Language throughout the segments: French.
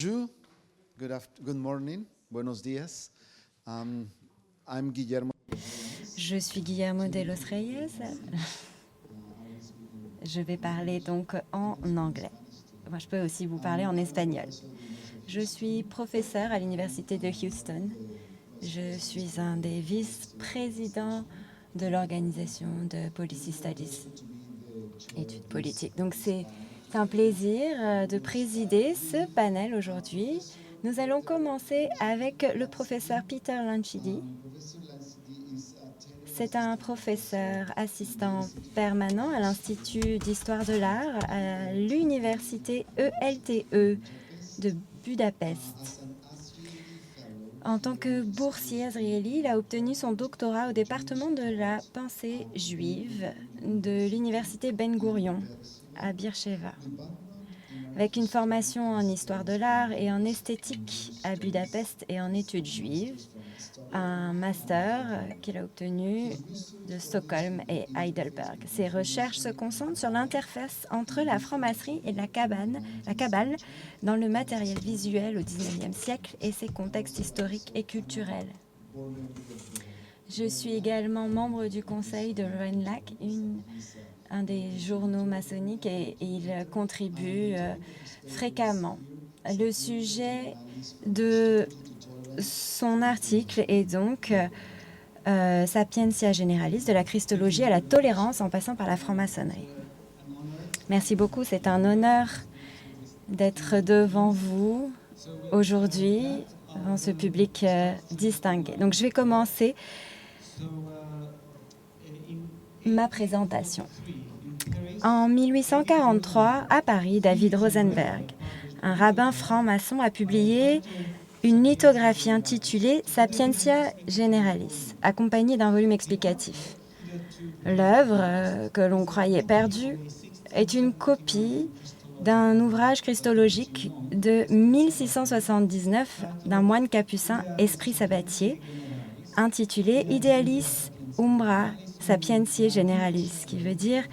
Bonjour, good morning, buenos días. I'm Guillermo. Je suis Guillermo de los Reyes. Je vais parler donc en anglais. Moi, je peux aussi vous parler en espagnol. Je suis professeur à l'Université de Houston. Je suis un des vice-présidents de l'organisation de Policy Studies, études politiques. Donc, c'est un plaisir de présider ce panel aujourd'hui. Nous allons commencer avec le professeur Peter Lanchidi. C'est un professeur assistant permanent à l'Institut d'histoire de l'art à l'université ELTE de Budapest. En tant que boursier Azrieli, il a obtenu son doctorat au département de la pensée juive de l'université Ben Gurion à Beersheva. Avec une formation en histoire de l'art et en esthétique à Budapest et en études juives, un master qu'il a obtenu de Stockholm et Heidelberg. Ses recherches se concentrent sur l'interface entre la franc-maçonnerie et la Kabbale dans le matériel visuel au XIXe siècle et ses contextes historiques et culturels. Je suis également membre du conseil de Rhinelag, un des journaux maçonniques, et il contribue fréquemment. Le sujet de son article est donc Sapientia Generalis, de la Christologie à la tolérance en passant par la franc-maçonnerie. Merci beaucoup, c'est un honneur d'être devant vous aujourd'hui, devant ce public distingué. Donc je vais commencer ma présentation. En 1843, à Paris, David Rosenberg, un rabbin franc-maçon, a publié une lithographie intitulée Sapientia Generalis, accompagnée d'un volume explicatif. L'œuvre, que l'on croyait perdue, est une copie d'un ouvrage christologique de 1679 d'un moine capucin, Esprit Sabatier, intitulé Idealis Umbra Sapientiae Generalis, qui veut dire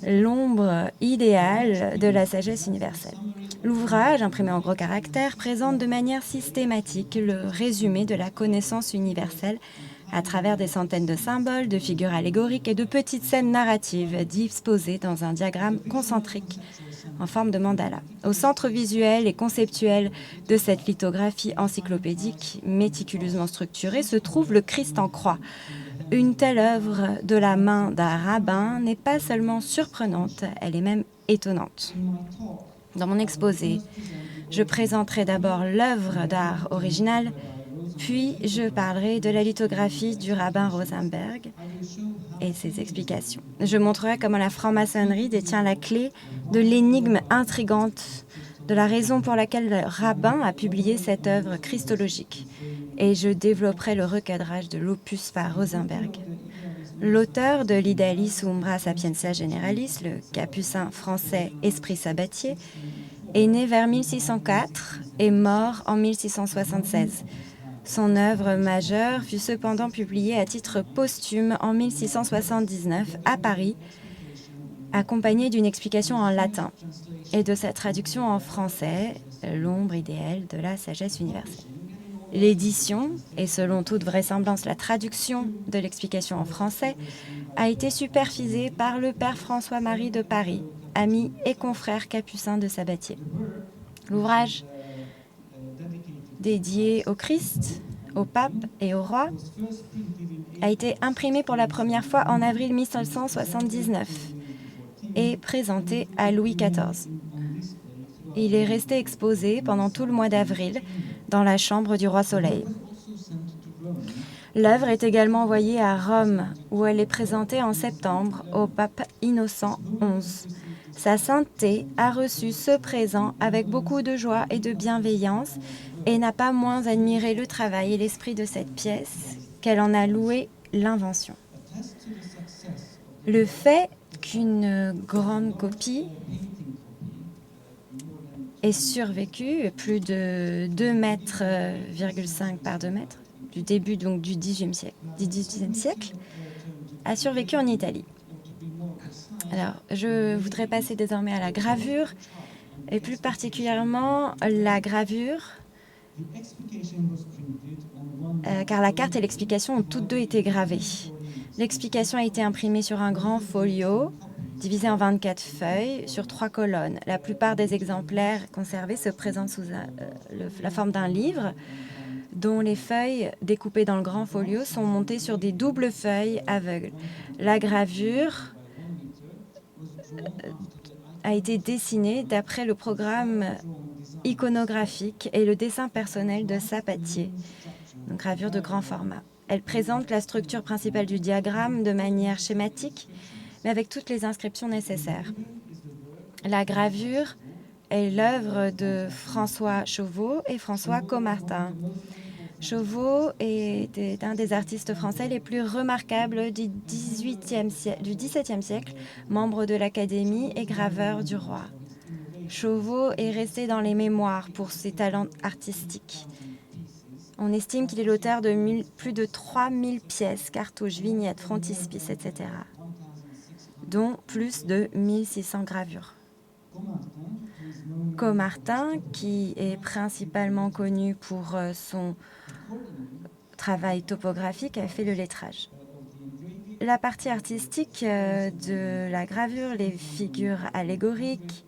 l'ombre idéale de la sagesse universelle. L'ouvrage, imprimé en gros caractères, présente de manière systématique le résumé de la connaissance universelle à travers des centaines de symboles, de figures allégoriques et de petites scènes narratives disposées dans un diagramme concentrique en forme de mandala. Au centre visuel et conceptuel de cette lithographie encyclopédique méticuleusement structurée se trouve le Christ en croix. Une telle œuvre de la main d'un rabbin n'est pas seulement surprenante, elle est même étonnante. Dans mon exposé, je présenterai d'abord l'œuvre d'art originale, puis je parlerai de la lithographie du rabbin Rosenberg et ses explications. Je montrerai comment la franc-maçonnerie détient la clé de l'énigme intrigante de la raison pour laquelle le rabbin a publié cette œuvre christologique. Et je développerai le recadrage de l'opus par Rosenberg. L'auteur de l'Idealis Umbra Sapientia Generalis, le capucin français Esprit Sabatier, est né vers 1604 et mort en 1676. Son œuvre majeure fut cependant publiée à titre posthume en 1679 à Paris, accompagnée d'une explication en latin et de sa traduction en français, l'ombre idéale de la sagesse universelle. L'édition, et selon toute vraisemblance la traduction de l'explication en français, a été supervisée par le père François-Marie de Paris, ami et confrère capucin de Sabatier. L'ouvrage, dédié au Christ, au pape et au roi, a été imprimé pour la première fois en avril 1779 et présenté à Louis XIV. Il est resté exposé pendant tout le mois d'avril dans la chambre du roi Soleil. L'œuvre est également envoyée à Rome, où elle est présentée en septembre au pape Innocent XI. Sa sainteté a reçu ce présent avec beaucoup de joie et de bienveillance et n'a pas moins admiré le travail et l'esprit de cette pièce qu'elle en a loué l'invention. Le fait qu'une grande copie ait survécu, plus de 2,5 mètres par 2 mètres, du début donc du XVIIIe siècle, a survécu en Italie. Alors, je voudrais passer désormais à la gravure. et plus particulièrement la gravure, car la carte et l'explication ont toutes deux été gravées. L'explication a été imprimée sur un grand folio, divisé en 24 feuilles, sur 3 colonnes. La plupart des exemplaires conservés se présentent sous la forme d'un livre, dont les feuilles découpées dans le grand folio sont montées sur des doubles feuilles aveugles. La gravure a été dessinée d'après le programme iconographique et le dessin personnel de Sabatier, une gravure de grand format. Elle présente la structure principale du diagramme de manière schématique, mais avec toutes les inscriptions nécessaires. La gravure est l'œuvre de François Chauveau et François Caumartin. Chauveau est un des artistes français les plus remarquables du XVIIe siècle, membre de l'Académie et graveur du roi. Chauveau est resté dans les mémoires pour ses talents artistiques. On estime qu'il est l'auteur de plus de 3000 pièces, cartouches, vignettes, frontispices, etc., dont plus de 1600 gravures. Caumartin, qui est principalement connu pour son travail topographique, a fait le lettrage. La partie artistique de la gravure, les figures allégoriques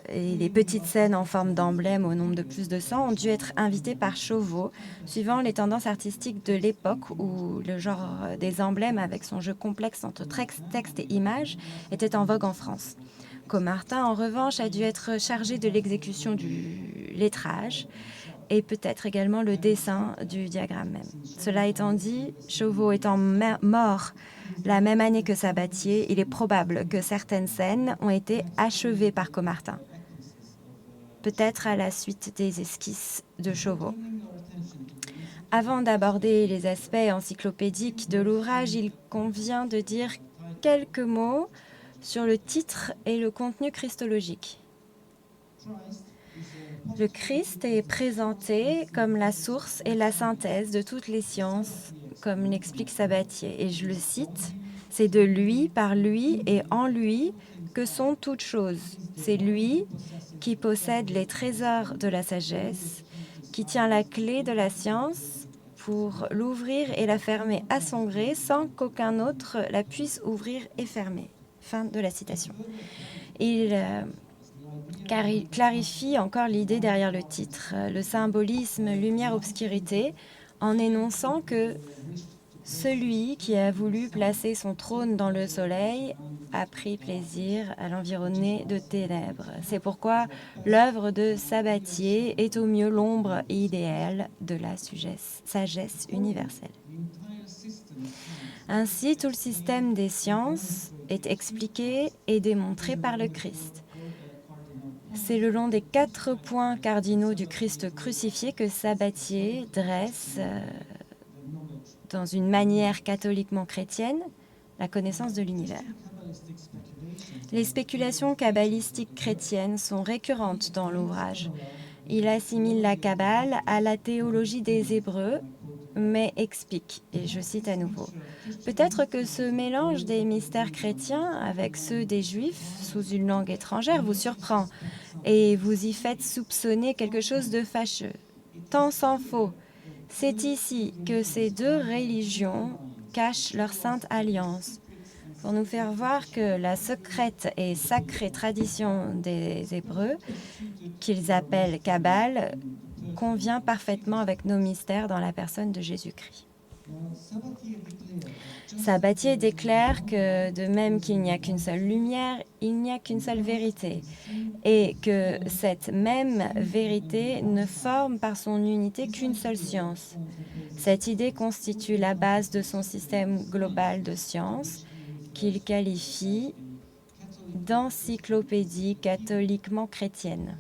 et les petites scènes en forme d'emblème au nombre de plus de 100 ont dû être invitées par Chauveau, suivant les tendances artistiques de l'époque où le genre des emblèmes, avec son jeu complexe entre texte et images, était en vogue en France. Caumartin, en revanche, a dû être chargé de l'exécution du lettrage et peut-être également le dessin du diagramme même. Cela étant dit, Chauveau étant mort la même année que Sabatier, il est probable que certaines scènes ont été achevées par Caumartin, peut-être à la suite des esquisses de Chauveau. Avant d'aborder les aspects encyclopédiques de l'ouvrage, il convient de dire quelques mots sur le titre et le contenu christologique. Le Christ est présenté comme la source et la synthèse de toutes les sciences, comme l'explique Sabatier. Et je le cite, « C'est de lui, par lui et en lui que sont toutes choses. C'est lui qui possède les trésors de la sagesse, qui tient la clé de la science pour l'ouvrir et la fermer à son gré sans qu'aucun autre la puisse ouvrir et fermer. » Fin de la citation. Car il clarifie encore l'idée derrière le titre, le symbolisme lumière-obscurité, en énonçant que celui qui a voulu placer son trône dans le soleil a pris plaisir à l'environner de ténèbres. C'est pourquoi l'œuvre de Sabatier est au mieux l'ombre idéale de la sagesse universelle. Ainsi, tout le système des sciences est expliqué et démontré par le Christ. C'est le long des 4 points cardinaux du Christ crucifié que Sabatier dresse, dans une manière catholiquement chrétienne, la connaissance de l'univers. Les spéculations kabbalistiques chrétiennes sont récurrentes dans l'ouvrage. Il assimile la Kabbale à la théologie des Hébreux, mais explique, et je cite à nouveau, « Peut-être que ce mélange des mystères chrétiens avec ceux des Juifs sous une langue étrangère vous surprend, et vous y faites soupçonner quelque chose de fâcheux. Tant s'en faut. C'est ici que ces deux religions cachent leur sainte alliance, pour nous faire voir que la secrète et sacrée tradition des Hébreux, qu'ils appellent Kabbale, convient parfaitement avec nos mystères dans la personne de Jésus-Christ. » Sabatier déclare que de même qu'il n'y a qu'une seule lumière, il n'y a qu'une seule vérité, et que cette même vérité ne forme par son unité qu'une seule science. Cette idée constitue la base de son système global de sciences, qu'il qualifie d'encyclopédie catholiquement chrétienne.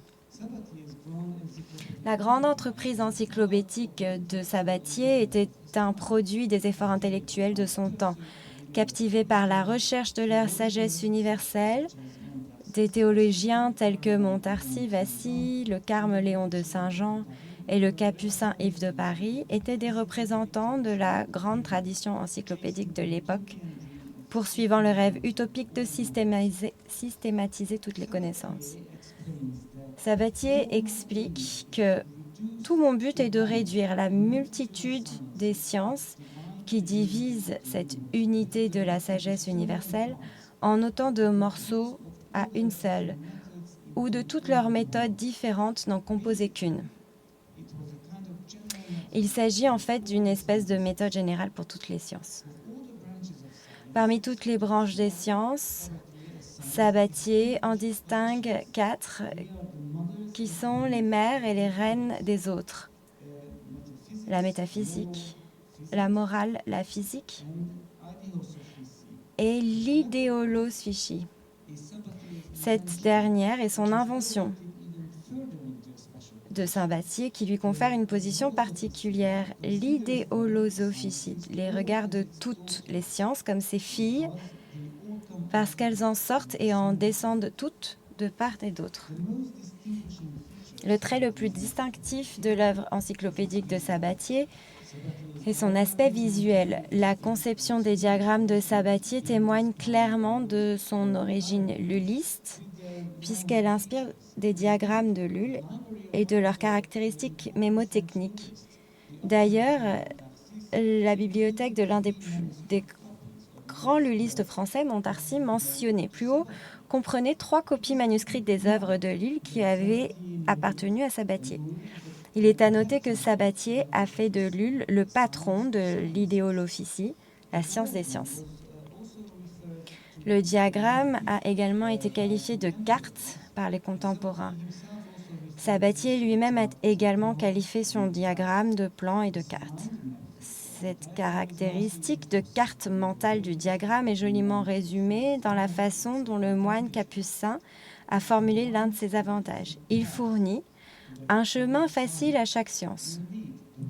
La grande entreprise encyclopédique de Sabatier était un produit des efforts intellectuels de son temps, captivé par la recherche de la sagesse universelle. Des théologiens tels que Montarcy Vassy, le Carme Léon de Saint-Jean et le Capucin Yves de Paris étaient des représentants de la grande tradition encyclopédique de l'époque, poursuivant le rêve utopique de systématiser toutes les connaissances. Sabatier explique que tout mon but est de réduire la multitude des sciences qui divisent cette unité de la sagesse universelle en autant de morceaux à une seule, ou de toutes leurs méthodes différentes n'en composer qu'une. Il s'agit en fait d'une espèce de méthode générale pour toutes les sciences. Parmi toutes les branches des sciences, Sabatier en distingue 4 qui sont les mères et les reines des autres. La métaphysique, la morale, la physique et l'idéolosphychie. Cette dernière est son invention de Sabatier qui lui confère une position particulière. L'idéolosophie les regarde toutes les sciences comme ses filles parce qu'elles en sortent et en descendent toutes de part et d'autre. Le trait le plus distinctif de l'œuvre encyclopédique de Sabatier est son aspect visuel. La conception des diagrammes de Sabatier témoigne clairement de son origine lulliste, puisqu'elle inspire des diagrammes de Lulle et de leurs caractéristiques mémotechniques. D'ailleurs, la bibliothèque de l'un des grands lullistes français, Montarcy, mentionné plus haut, comprenait 3 copies manuscrites des œuvres de Lulle qui avaient appartenu à Sabatier. Il est à noter que Sabatier a fait de Lulle le patron de l'idéolophysie, la science des sciences. Le diagramme a également été qualifié de carte par les contemporains. Sabatier lui-même a également qualifié son diagramme de plan et de carte. Cette caractéristique de carte mentale du diagramme est joliment résumée dans la façon dont le moine capucin a formulé l'un de ses avantages. Il fournit un chemin facile à chaque science.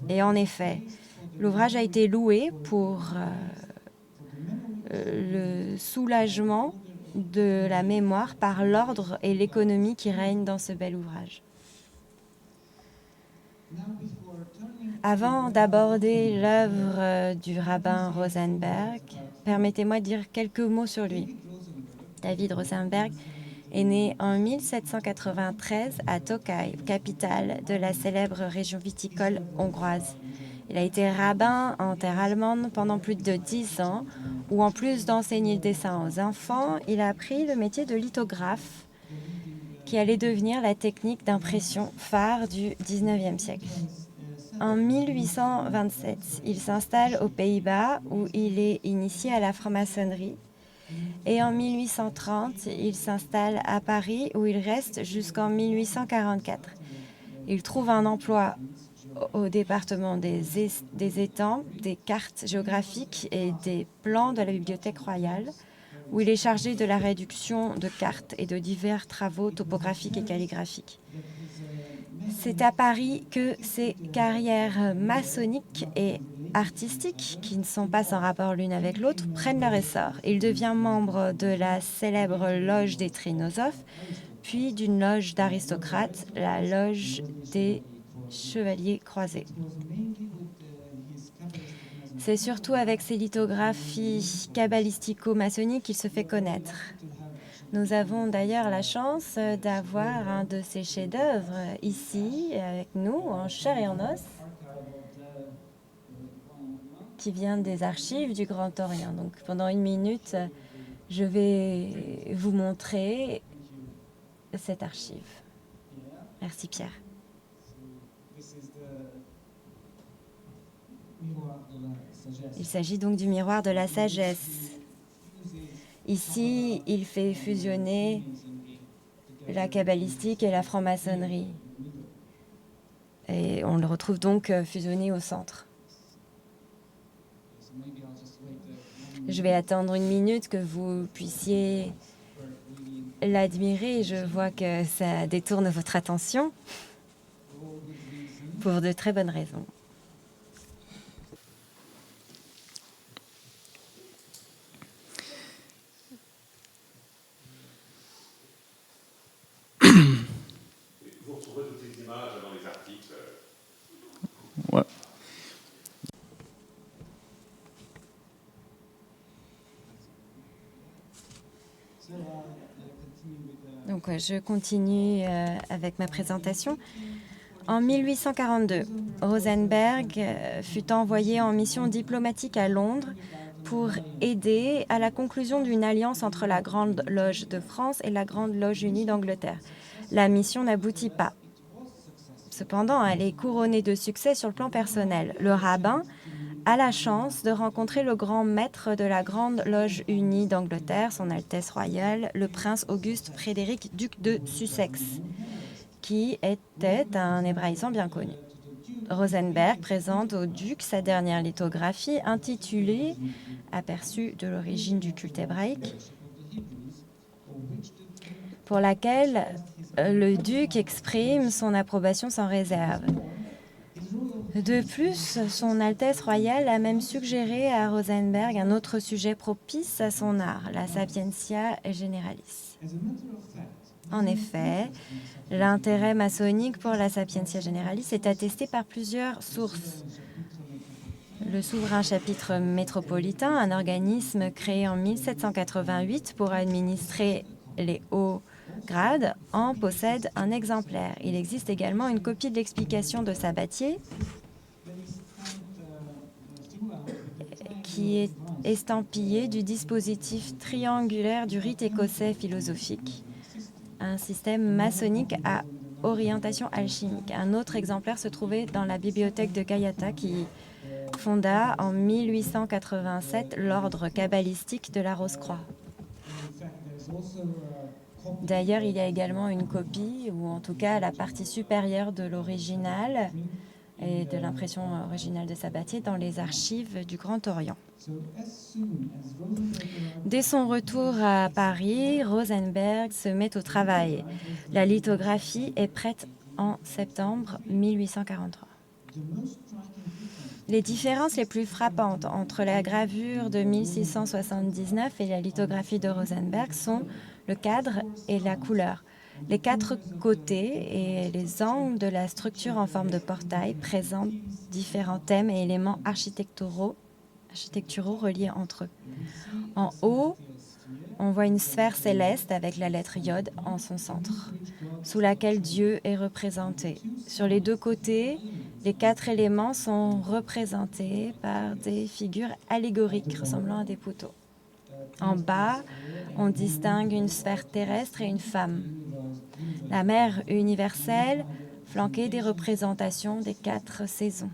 Et en effet, l'ouvrage a été loué pour le soulagement de la mémoire par l'ordre et l'économie qui règnent dans ce bel ouvrage. Avant d'aborder l'œuvre du rabbin Rosenberg, permettez-moi de dire quelques mots sur lui. David Rosenberg est né en 1793 à Tokaj, capitale de la célèbre région viticole hongroise. Il a été rabbin en terre allemande pendant plus de 10 ans, où en plus d'enseigner le dessin aux enfants, il a appris le métier de lithographe, qui allait devenir la technique d'impression phare du XIXe siècle. En 1827, il s'installe aux Pays-Bas, où il est initié à la franc-maçonnerie. Et en 1830, il s'installe à Paris, où il reste jusqu'en 1844. Il trouve un emploi au département des étangs, des cartes géographiques et des plans de la Bibliothèque royale, où il est chargé de la réduction de cartes et de divers travaux topographiques et calligraphiques. C'est à Paris que ses carrières maçonniques et artistiques, qui ne sont pas sans rapport l'une avec l'autre, prennent leur essor. Il devient membre de la célèbre loge des Trinosophes, puis d'une loge d'aristocrates, la loge des Chevaliers croisés. C'est surtout avec ses lithographies kabbalistico-maçonniques qu'il se fait connaître. Nous avons d'ailleurs la chance d'avoir un de ses chefs-d'œuvre ici, avec nous, en chair et en os, qui vient des archives du Grand Orient. Donc pendant 1 minute, je vais vous montrer cette archive. Merci Pierre. Il s'agit donc du miroir de la sagesse. Ici, il fait fusionner la kabbalistique et la franc-maçonnerie. Et on le retrouve donc fusionné au centre. Je vais attendre 1 minute que vous puissiez l'admirer. Je vois que ça détourne votre attention pour de très bonnes raisons. Vous retrouvez toutes les images dans les articles. Ouais. Donc, je continue avec ma présentation. En 1842, Rosenberg fut envoyé en mission diplomatique à Londres pour aider à la conclusion d'une alliance entre la Grande Loge de France et la Grande Loge unie d'Angleterre. La mission n'aboutit pas. Cependant, elle est couronnée de succès sur le plan personnel. Le rabbin a la chance de rencontrer le grand maître de la Grande Loge unie d'Angleterre, son Altesse royale, le prince Auguste Frédéric, duc de Sussex, qui était un hébraïsant bien connu. Rosenberg présente au duc sa dernière lithographie intitulée « Aperçu de l'origine du culte hébraïque », pour laquelle le duc exprime son approbation sans réserve. De plus, son Altesse royale a même suggéré à Rosenberg un autre sujet propice à son art, la Sapientia Generalis. En effet, l'intérêt maçonnique pour la Sapientia Generalis est attesté par plusieurs sources. Le souverain chapitre métropolitain, un organisme créé en 1788 pour administrer les hauts grades, en possède un exemplaire. Il existe également une copie de l'explication de Sabatier qui est estampillée du dispositif triangulaire du rite écossais philosophique, un système maçonnique à orientation alchimique. Un autre exemplaire se trouvait dans la bibliothèque de Gayata qui fonda en 1887 l'ordre kabbalistique de la Rose-Croix. D'ailleurs, il y a également une copie, ou en tout cas la partie supérieure de l'original et de l'impression originale de Sabatier dans les archives du Grand Orient. Dès son retour à Paris, Rosenberg se met au travail. La lithographie est prête en septembre 1843. Les différences les plus frappantes entre la gravure de 1679 et la lithographie de Rosenberg sont le cadre et la couleur. Les quatre côtés et les angles de la structure en forme de portail présentent différents thèmes et éléments architecturaux reliés entre eux. En haut, on voit une sphère céleste avec la lettre Yod en son centre, sous laquelle Dieu est représenté. Sur les deux côtés, les quatre éléments sont représentés par des figures allégoriques ressemblant à des poteaux. En bas, on distingue une sphère terrestre et une femme. La mère universelle, flanquée des représentations des 4 saisons.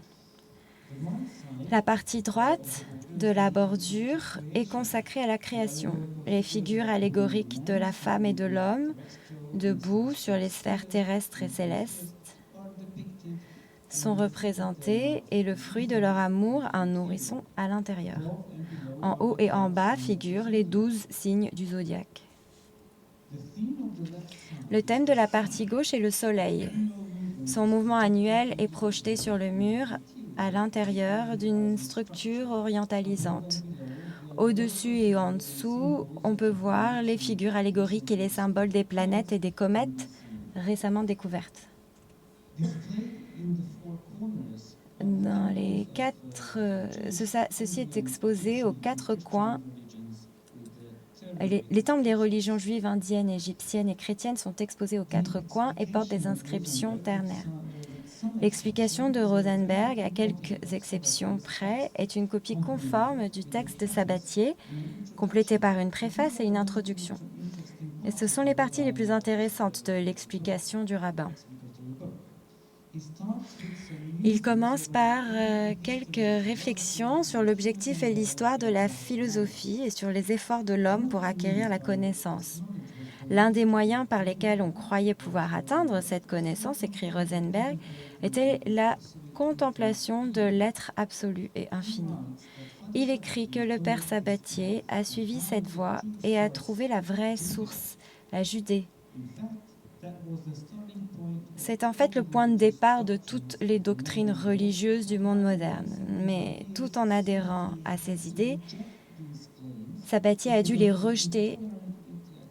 La partie droite de la bordure est consacrée à la création. Les figures allégoriques de la femme et de l'homme, debout sur les sphères terrestres et célestes, sont représentées et le fruit de leur amour, un nourrisson à l'intérieur. En haut et en bas figurent les 12 signes du zodiaque. Le thème de la partie gauche est le soleil. Son mouvement annuel est projeté sur le mur à l'intérieur d'une structure orientalisante. Au-dessus et en dessous, on peut voir les figures allégoriques et les symboles des planètes et des comètes récemment découvertes. Dans les ceci est exposé aux 4 coins. Les temples des religions juives, indiennes, égyptiennes et chrétiennes sont exposés aux 4 coins et portent des inscriptions ternaires. L'explication de Rosenberg, à quelques exceptions près, est une copie conforme du texte de Sabatier, complétée par une préface et une introduction. Et ce sont les parties les plus intéressantes de l'explication du rabbin. Il commence par quelques réflexions sur l'objectif et l'histoire de la philosophie et sur les efforts de l'homme pour acquérir la connaissance. L'un des moyens par lesquels on croyait pouvoir atteindre cette connaissance, écrit Rosenberg, était la contemplation de l'être absolu et infini. Il écrit que le père Sabatier a suivi cette voie et a trouvé la vraie source, la Judée. C'est en fait le point de départ de toutes les doctrines religieuses du monde moderne. Mais tout en adhérant à ces idées, Sabatier a dû les rejeter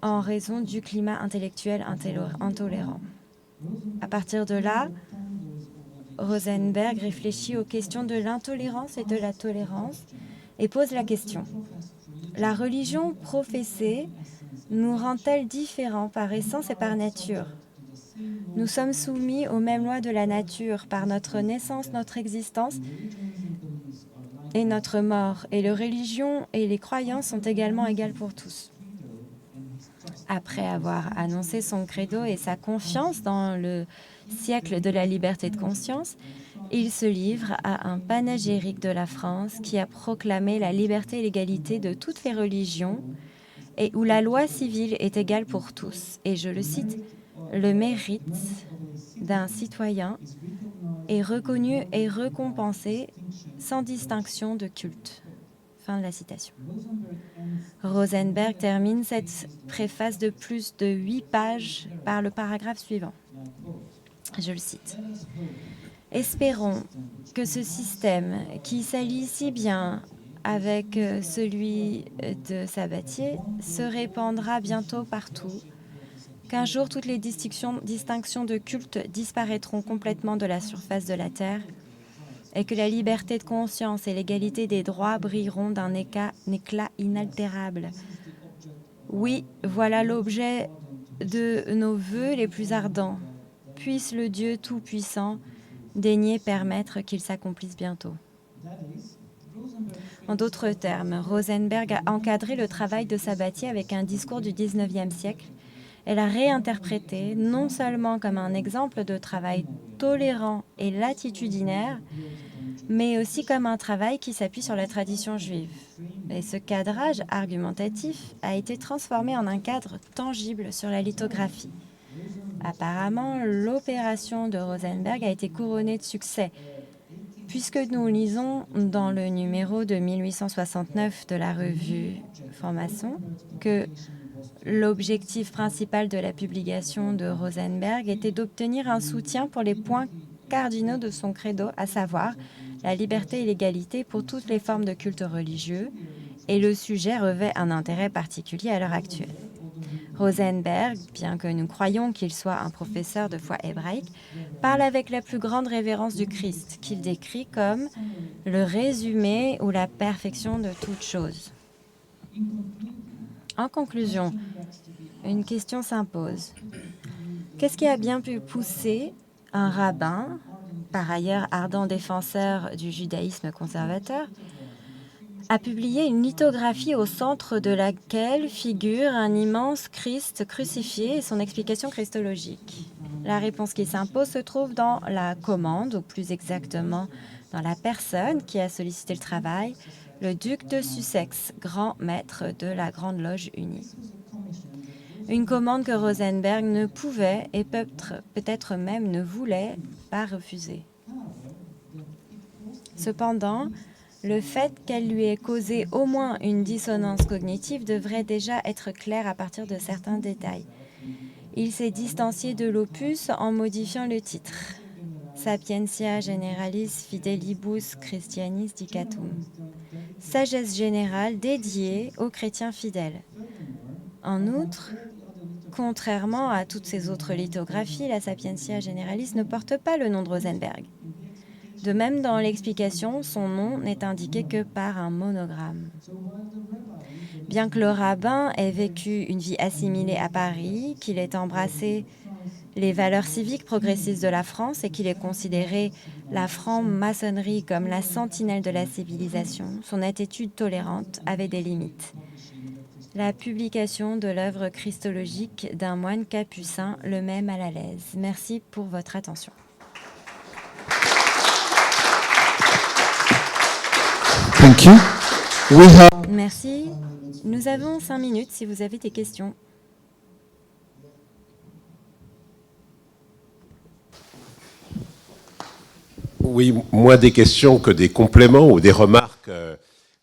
en raison du climat intellectuel intolérant. À partir de là, Rosenberg réfléchit aux questions de l'intolérance et de la tolérance et pose la question. La religion professée nous rend-elle différents par essence et par nature? Nous sommes soumis aux mêmes lois de la nature par notre naissance, notre existence et notre mort. Et les religions et les croyances sont également égales pour tous. Après avoir annoncé son credo et sa confiance dans le siècle de la liberté de conscience, il se livre à un panégyrique de la France qui a proclamé la liberté et l'égalité de toutes les religions et où la loi civile est égale pour tous. Et je le cite, « Le mérite d'un citoyen est reconnu et récompensé sans distinction de culte. » Fin de la citation. Rosenberg termine cette préface de plus de 8 pages par le paragraphe suivant. Je le cite. « Espérons que ce système, qui s'allie si bien avec celui de Sabatier, se répandra bientôt partout, qu'un jour toutes les distinctions de culte disparaîtront complètement de la surface de la Terre et que la liberté de conscience et l'égalité des droits brilleront d'un éclat inaltérable. Oui, voilà l'objet de nos vœux les plus ardents. Puisse le Dieu Tout-Puissant daigner permettre qu'il s'accomplisse bientôt. » En d'autres termes, Rosenberg a encadré le travail de Sabatier avec un discours du XIXe siècle. Elle a réinterprété non seulement comme un exemple de travail tolérant et latitudinaire, mais aussi comme un travail qui s'appuie sur la tradition juive. Et ce cadrage argumentatif a été transformé en un cadre tangible sur la lithographie. Apparemment, l'opération de Rosenberg a été couronnée de succès, puisque nous lisons dans le numéro de 1869 de la revue Franc-Maçon que l'objectif principal de la publication de Rosenberg était d'obtenir un soutien pour les points cardinaux de son credo, à savoir la liberté et l'égalité pour toutes les formes de culte religieux, et le sujet revêt un intérêt particulier à l'heure actuelle. Rosenberg, bien que nous croyions qu'il soit un professeur de foi hébraïque, parle avec la plus grande révérence du Christ, qu'il décrit comme le résumé ou la perfection de toute chose. En conclusion, une question s'impose. Qu'est-ce qui a bien pu pousser un rabbin, par ailleurs ardent défenseur du judaïsme conservateur, à publier une lithographie au centre de laquelle figure un immense Christ crucifié et son explication christologique? La réponse qui s'impose se trouve dans la commande, ou plus exactement dans la personne qui a sollicité le travail, le duc de Sussex, grand maître de la Grande Loge unie. Une commande que Rosenberg ne pouvait et peut-être même ne voulait pas refuser. Cependant, le fait qu'elle lui ait causé au moins une dissonance cognitive devrait déjà être clair à partir de certains détails. Il s'est distancié de l'opus en modifiant le titre. Sapientia generalis fidelibus Christianis dicatum. Sagesse générale dédiée aux chrétiens fidèles. En outre, contrairement à toutes ces autres lithographies, la Sapientia generalis ne porte pas le nom de Rosenberg. De même, dans l'explication, son nom n'est indiqué que par un monogramme. Bien que le rabbin ait vécu une vie assimilée à Paris, qu'il ait embrassé les valeurs civiques progressistes de la France et qu'il ait considéré la franc-maçonnerie comme la sentinelle de la civilisation, son attitude tolérante avait des limites. La publication de l'œuvre christologique d'un moine capucin le met mal à l'aise. Merci pour votre attention. Thank you. We have... Merci. Nous avons 5 minutes si vous avez des questions. Oui, moins des questions que des compléments ou des remarques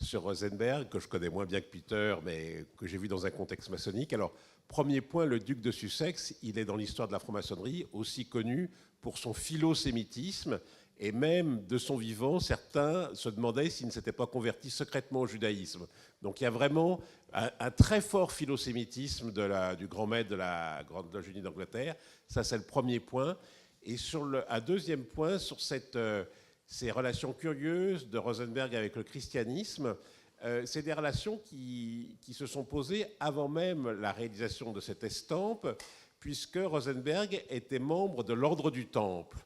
sur Rosenberg, que je connais moins bien que Peter, mais que j'ai vu dans un contexte maçonnique. Alors, premier point, le duc de Sussex, il est dans l'histoire de la franc-maçonnerie aussi connu pour son philosémitisme, et même de son vivant, certains se demandaient s'il ne s'était pas converti secrètement au judaïsme. Donc il y a vraiment un très fort philosémitisme du grand maître de la Grande Loge unie d'Angleterre. Ça, c'est le premier point. Et un deuxième point, sur ces relations curieuses de Rosenberg avec le christianisme, c'est des relations qui se sont posées avant même la réalisation de cette estampe, puisque Rosenberg était membre de l'Ordre du Temple.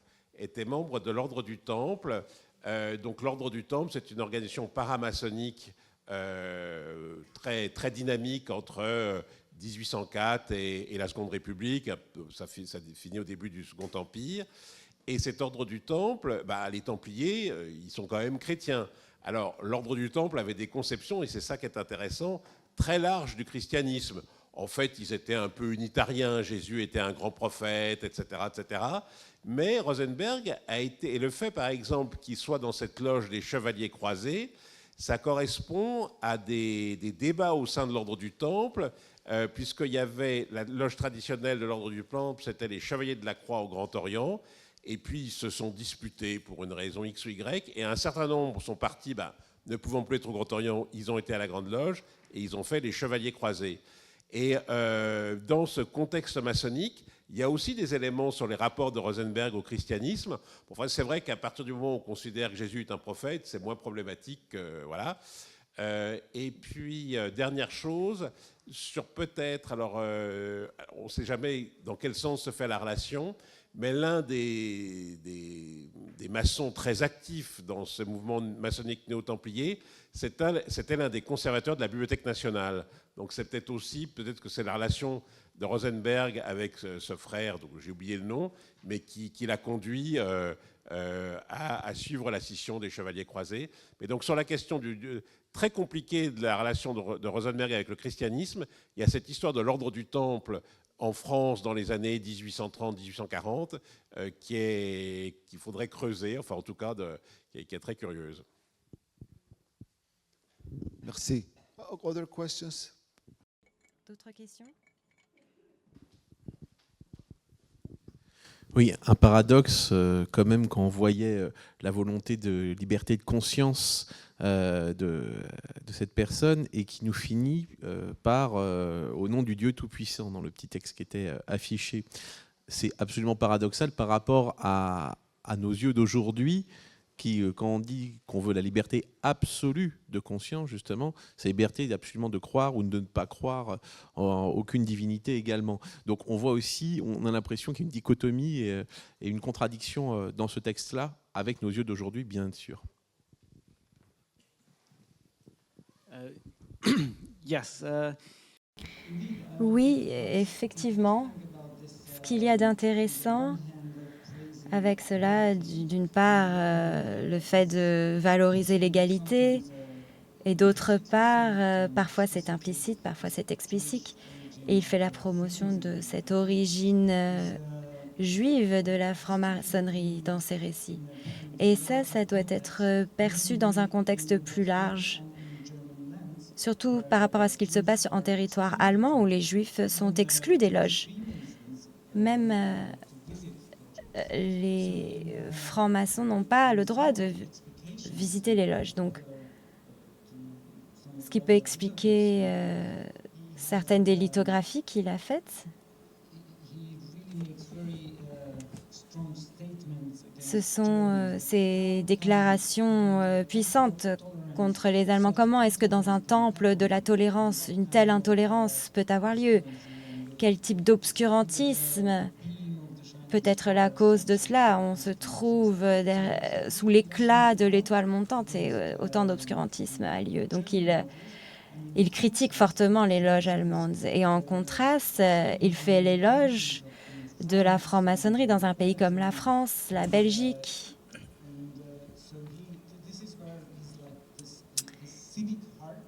Donc l'Ordre du Temple, c'est une organisation paramaçonnique très, très dynamique entre 1804 et la Seconde République. Ça finit au début du Second Empire. Et cet Ordre du Temple, les Templiers, ils sont quand même chrétiens. Alors, l'Ordre du Temple avait des conceptions, et c'est ça qui est intéressant, très larges du christianisme. En fait, ils étaient un peu unitariens, Jésus était un grand prophète, etc., etc. Mais Rosenberg a été, et le fait, par exemple, qu'il soit dans cette loge des Chevaliers Croisés, ça correspond à des débats au sein de l'Ordre du Temple, puisqu'il y avait la loge traditionnelle de l'Ordre du Temple, c'était les Chevaliers de la Croix au Grand Orient, et puis ils se sont disputés pour une raison X ou Y, et un certain nombre sont partis, ne pouvant plus être au Grand Orient, ils ont été à la Grande Loge, et ils ont fait les Chevaliers Croisés. Et dans ce contexte maçonnique, il y a aussi des éléments sur les rapports de Rosenberg au christianisme. Enfin, c'est vrai qu'à partir du moment où on considère que Jésus est un prophète, c'est moins problématique. Voilà. Et puis, dernière chose, sur peut-être, alors on ne sait jamais dans quel sens se fait la relation, mais l'un des maçons très actifs dans ce mouvement maçonnique néo-templier, c'était l'un des conservateurs de la Bibliothèque nationale. Donc c'est peut-être que c'est la relation de Rosenberg avec ce frère, dont j'ai oublié le nom, mais qui l'a conduit à suivre la scission des Chevaliers Croisés. Mais donc sur la question très compliquée de la relation de Rosenberg avec le christianisme, il y a cette histoire de l'Ordre du Temple en France dans les années 1830-1840 qu'il faudrait creuser, enfin en tout cas qui est très curieuse. Merci. Other questions? D'autres questions? Oui, un paradoxe quand même quand on voyait la volonté de liberté de conscience de cette personne et qui nous finit par au nom du Dieu Tout-Puissant dans le petit texte qui était affiché. C'est absolument paradoxal par rapport à nos yeux d'aujourd'hui qui, quand on dit qu'on veut la liberté absolue de conscience, justement, c'est la liberté absolument de croire ou de ne pas croire en aucune divinité également. Donc on voit aussi, on a l'impression qu'il y a une dichotomie et une contradiction dans ce texte-là, avec nos yeux d'aujourd'hui, bien sûr. Yes. Oui, effectivement. Ce qu'il y a d'intéressant avec cela, d'une part, le fait de valoriser l'égalité, et d'autre part, parfois c'est implicite, parfois c'est explicite, et il fait la promotion de cette origine juive de la franc-maçonnerie dans ses récits. Et ça doit être perçu dans un contexte plus large, surtout par rapport à ce qu'il se passe en territoire allemand où les juifs sont exclus des loges. Même les francs-maçons n'ont pas le droit de visiter les loges. Donc, ce qui peut expliquer certaines des lithographies qu'il a faites. Ce sont ces déclarations puissantes contre les Allemands. Comment est-ce que dans un temple de la tolérance, une telle intolérance peut avoir lieu? Quel type d'obscurantisme peut être la cause de cela? On se trouve sous l'éclat de l'étoile montante et autant d'obscurantisme a lieu. Donc il critique fortement les loges allemandes. Et en contraste, il fait l'éloge de la franc-maçonnerie dans un pays comme la France, la Belgique.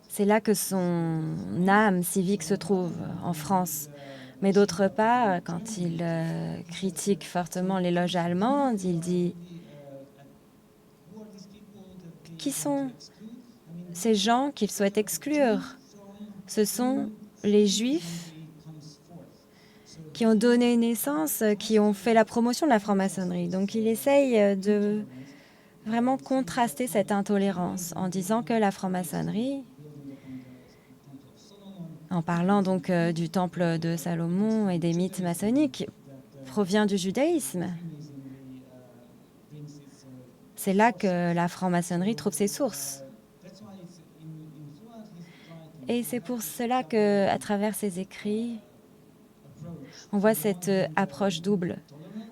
C'est là que son âme civique se trouve, en France. Mais d'autre part, quand il critique fortement les loges allemandes, il dit « Qui sont ces gens qu'il souhaite exclure? Ce sont les Juifs qui ont donné naissance, qui ont fait la promotion de la franc-maçonnerie. » Donc il essaye de vraiment contraster cette intolérance en disant que la franc-maçonnerie, en parlant donc du temple de Salomon et des mythes maçonniques, provient du judaïsme. C'est là que la franc-maçonnerie trouve ses sources. Et c'est pour cela que, à travers ses écrits, on voit cette approche double.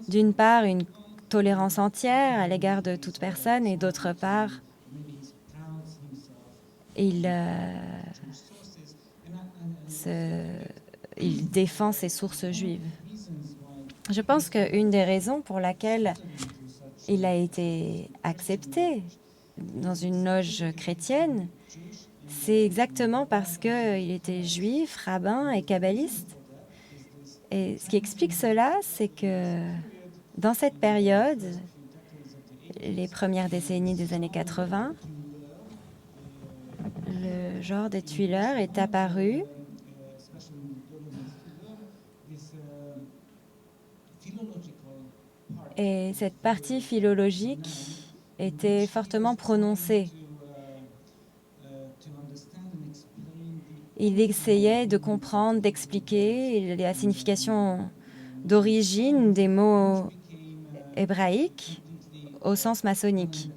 D'une part, une tolérance entière à l'égard de toute personne, et d'autre part, il défend ses sources juives. Je pense qu'une des raisons pour laquelle il a été accepté dans une loge chrétienne, c'est exactement parce qu'il était juif, rabbin et kabbaliste. Et ce qui explique cela, c'est que dans cette période, les premières décennies des années 80, le genre des Tuileurs est apparu. Et cette partie philologique était fortement prononcée. Il essayait de comprendre, d'expliquer la signification d'origine des mots hébraïques au sens maçonnique.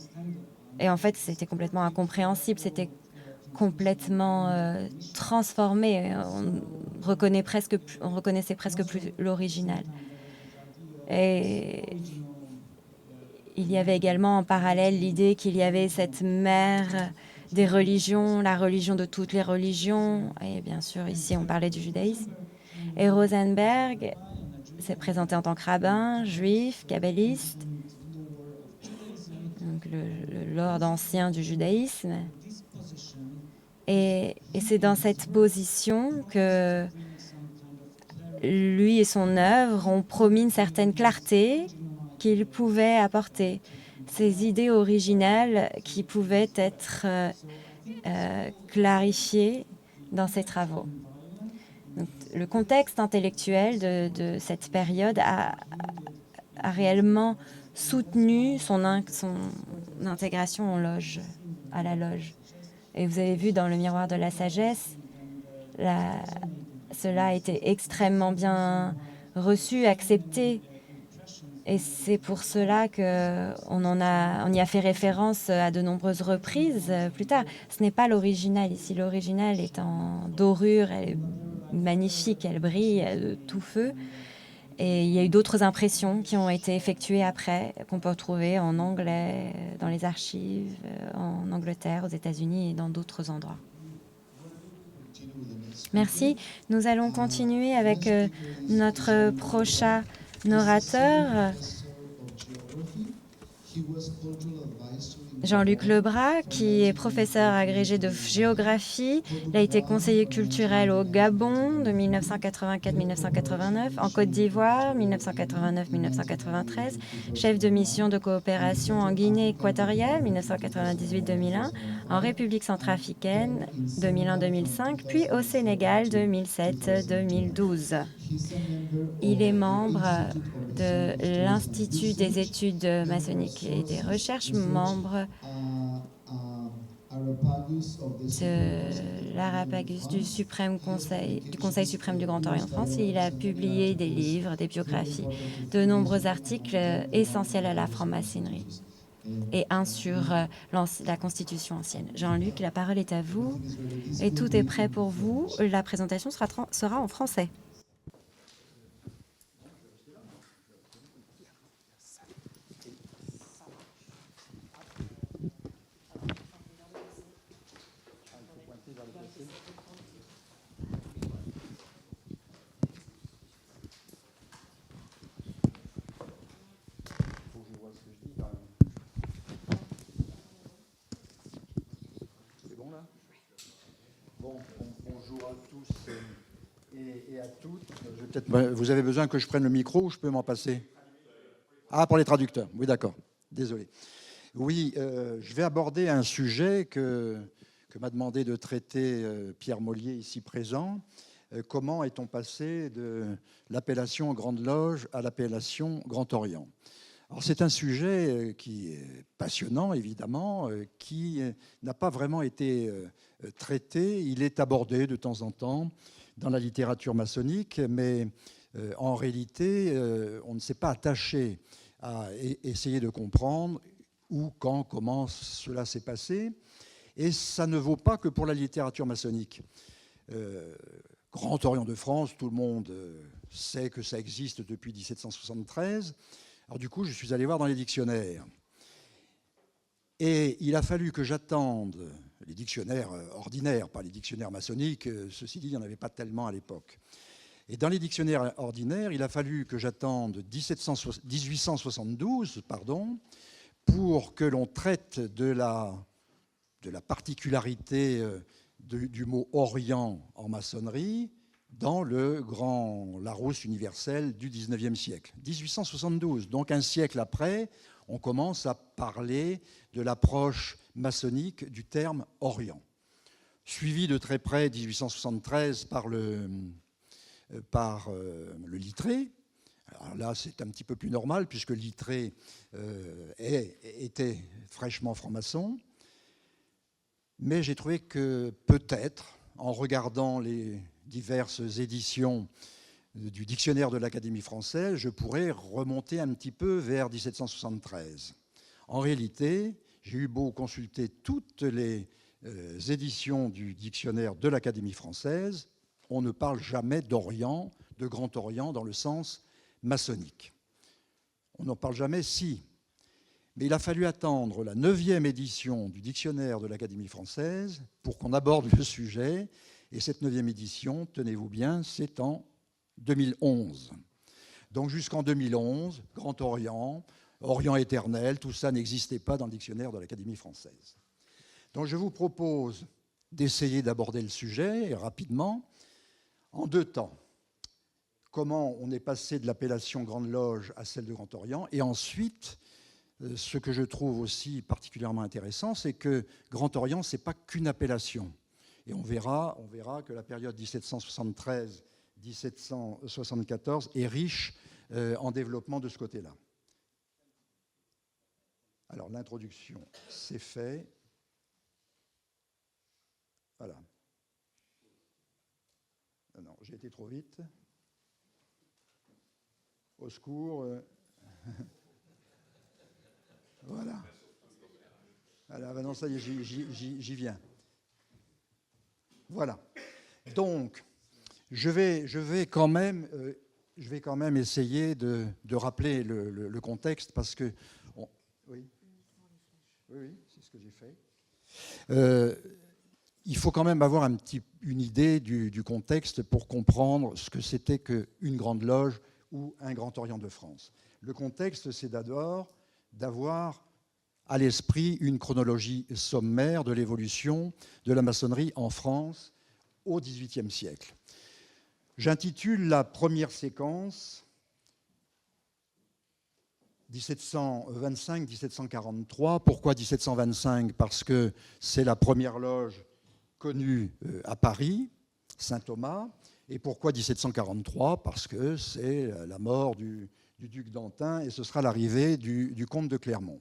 Et en fait, c'était complètement incompréhensible, c'était complètement transformé. On reconnaissait presque plus l'original. Et il y avait également en parallèle l'idée qu'il y avait cette mère des religions, la religion de toutes les religions. Et bien sûr, ici, on parlait du judaïsme. Et Rosenberg s'est présenté en tant que rabbin, juif, kabbaliste, donc le lord ancien du judaïsme. Et c'est dans cette position que lui et son œuvre ont promis une certaine clarté qu'il pouvait apporter, ces idées originales qui pouvaient être clarifiées dans ses travaux. Donc, le contexte intellectuel de cette période a réellement soutenu son intégration à la loge. Et vous avez vu dans le miroir de la sagesse, cela a été extrêmement bien reçu, accepté. Et c'est pour cela qu'on y a fait référence à de nombreuses reprises plus tard. Ce n'est pas l'original ici. L'original est en dorure, elle est magnifique, elle brille de tout feu. Et il y a eu d'autres impressions qui ont été effectuées après, qu'on peut retrouver en anglais, dans les archives, en Angleterre, aux États-Unis et dans d'autres endroits. Merci. Nous allons continuer avec notre prochain orateur, Jean-Luc Lebras, qui est professeur agrégé de géographie. Il a été conseiller culturel au Gabon de 1984-1989, en Côte d'Ivoire 1989-1993, chef de mission de coopération en Guinée équatoriale 1998-2001, en République centrafricaine 2001-2005, puis au Sénégal 2007-2012. Il est membre de l'Institut des études maçonniques et des recherches, membre de l'Arapagus du Conseil suprême du Grand Orient de France. Il a publié des livres, des biographies, de nombreux articles essentiels à la franc-maçonnerie et un sur la Constitution ancienne. Jean-Luc, la parole est à vous et tout est prêt pour vous. La présentation sera en français. Bonjour à tous et à toutes. Vous avez besoin que je prenne le micro ou je peux m'en passer? Ah, pour les traducteurs. Oui, d'accord. Désolé. Oui, je vais aborder un sujet que m'a demandé de traiter Pierre Mollier, ici présent. Comment est-on passé de l'appellation Grande Loge à l'appellation Grand Orient? Alors, c'est un sujet qui est passionnant, évidemment, qui n'a pas vraiment été traité. Il est abordé de temps en temps dans la littérature maçonnique, mais en réalité, on ne s'est pas attaché à essayer de comprendre où, quand, comment cela s'est passé. Et ça ne vaut pas que pour la littérature maçonnique. Grand Orient de France, tout le monde sait que ça existe depuis 1773. Alors du coup, je suis allé voir dans les dictionnaires. Et il a fallu que j'attende les dictionnaires ordinaires, pas les dictionnaires maçonniques, ceci dit, il n'y en avait pas tellement à l'époque. Et dans les dictionnaires ordinaires, il a fallu que j'attende 1872 pour que l'on traite de la particularité du mot Orient en maçonnerie dans le grand Larousse universel du XIXe siècle. 1872, donc un siècle après, on commence à parler de l'approche maçonnique du terme Orient. Suivi de très près, 1873, par le Littré. Alors là, c'est un petit peu plus normal, puisque le Littré était fraîchement franc-maçon. Mais j'ai trouvé que peut-être, en regardant les diverses éditions du dictionnaire de l'Académie française, je pourrais remonter un petit peu vers 1773. En réalité, j'ai eu beau consulter toutes les éditions du dictionnaire de l'Académie française, on ne parle jamais d'Orient, de Grand Orient dans le sens maçonnique. On n'en parle jamais si. Mais il a fallu attendre la 9e édition du dictionnaire de l'Académie française pour qu'on aborde le sujet. Et cette 9e édition, tenez-vous bien, c'est en 2011. Donc jusqu'en 2011, Grand Orient, Orient éternel, tout ça n'existait pas dans le dictionnaire de l'Académie française. Donc je vous propose d'essayer d'aborder le sujet rapidement en 2 temps. Comment on est passé de l'appellation Grande Loge à celle de Grand Orient, et ensuite, ce que je trouve aussi particulièrement intéressant, c'est que Grand Orient, ce n'est pas qu'une appellation. Et on verra que la période 1773-1774 est riche en développement de ce côté-là. Alors, l'introduction, c'est fait. Voilà. Non, j'ai été trop vite. Au secours. Voilà. Alors, non, ça y est, j'y viens. Voilà. Donc, je vais quand même essayer de rappeler le contexte parce que... Oui, c'est ce que j'ai fait. Il faut quand même avoir une idée du contexte pour comprendre ce que c'était qu'une grande loge ou un Grand Orient de France. Le contexte, c'est d'abord d'avoir à l'esprit une chronologie sommaire de l'évolution de la maçonnerie en France au XVIIIe siècle. J'intitule la première séquence 1725-1743. Pourquoi 1725 ? Parce que c'est la première loge connue à Paris, Saint-Thomas. Et pourquoi 1743 ? Parce que c'est la mort du duc d'Antin et ce sera l'arrivée du comte de Clermont.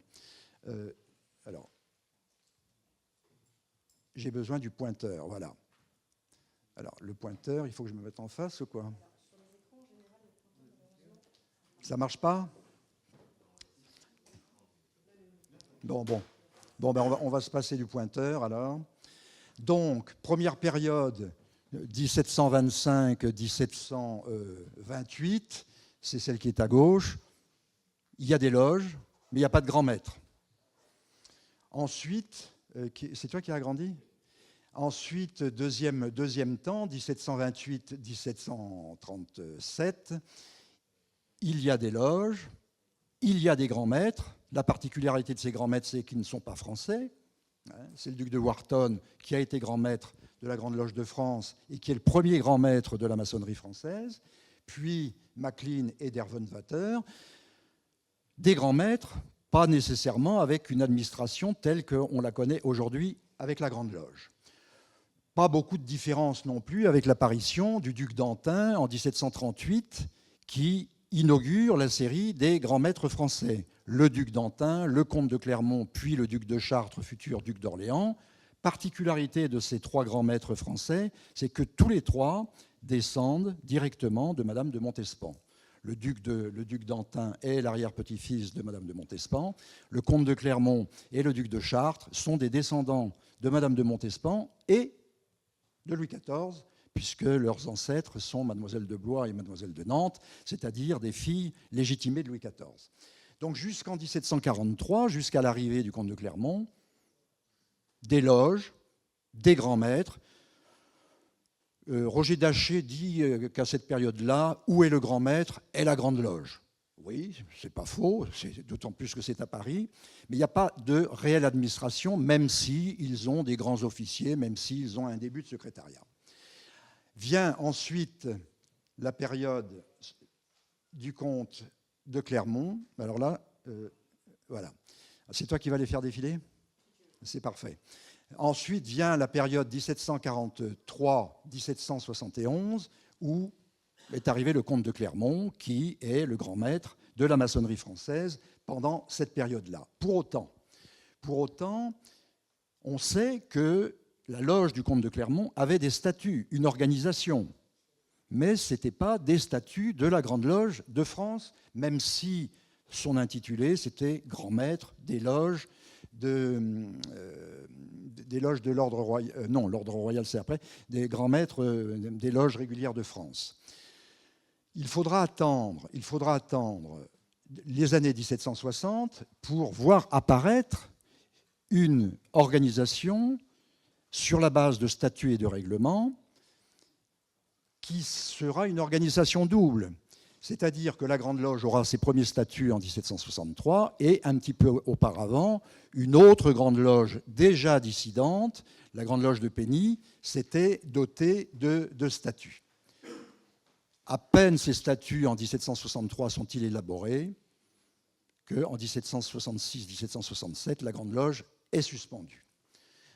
Alors, j'ai besoin du pointeur, voilà. Alors, le pointeur, il faut que je me mette en face ou quoi ? Ça marche pas ? Bon, ben on va se passer du pointeur, alors. Donc, première période, 1725-1728, c'est celle qui est à gauche. Il y a des loges, mais il n'y a pas de grand maître. Ensuite, c'est toi qui as agrandi ? Ensuite, deuxième temps, 1728-1737, il y a des loges, il y a des grands maîtres. La particularité de ces grands maîtres, c'est qu'ils ne sont pas français. C'est le duc de Wharton qui a été grand maître de la Grande Loge de France et qui est le premier grand maître de la maçonnerie française. Puis Maclean et Derwentwater. Des grands maîtres, pas nécessairement avec une administration telle qu'on la connaît aujourd'hui avec la Grande Loge. Pas beaucoup de différence non plus avec l'apparition du duc d'Antin en 1738 qui inaugure la série des grands maîtres français. Le duc d'Antin, le comte de Clermont, puis le duc de Chartres, futur duc d'Orléans. Particularité de ces 3 grands maîtres français, c'est que tous les 3 descendent directement de Madame de Montespan. Le duc d'Antin est l'arrière-petit-fils de Madame de Montespan. Le comte de Clermont et le duc de Chartres sont des descendants de Madame de Montespan et de Louis XIV, puisque leurs ancêtres sont mademoiselle de Blois et mademoiselle de Nantes, c'est-à-dire des filles légitimées de Louis XIV. Donc jusqu'en 1743, jusqu'à l'arrivée du comte de Clermont, des loges, des grands maîtres. Roger Daché dit qu'à cette période-là, où est le grand maître est la grande loge. Oui, c'est pas faux, d'autant plus que c'est à Paris, mais il n'y a pas de réelle administration, même s'ils ont des grands officiers, même s'ils ont un début de secrétariat. Vient ensuite la période du comte de Clermont. Alors là, voilà. C'est toi qui vas les faire défiler ? C'est parfait. Ensuite vient la période 1743-1771, où est arrivé le comte de Clermont, qui est le grand maître de la maçonnerie française pendant cette période-là. Pour autant, on sait que la loge du comte de Clermont avait des statuts, une organisation, mais ce n'était pas des statuts de la Grande Loge de France, même si son intitulé, c'était grand maître des loges de l'ordre royal, non, l'ordre royal c'est après, des grands maîtres des loges régulières de France. Il faudra attendre les années 1760 pour voir apparaître une organisation sur la base de statuts et de règlements qui sera une organisation double. C'est-à-dire que la Grande Loge aura ses premiers statuts en 1763 et un petit peu auparavant, une autre Grande Loge déjà dissidente, la Grande Loge de Pény, s'était dotée de statuts. À peine ces statuts en 1763 sont-ils élaborés qu'en 1766-1767, la Grande Loge est suspendue.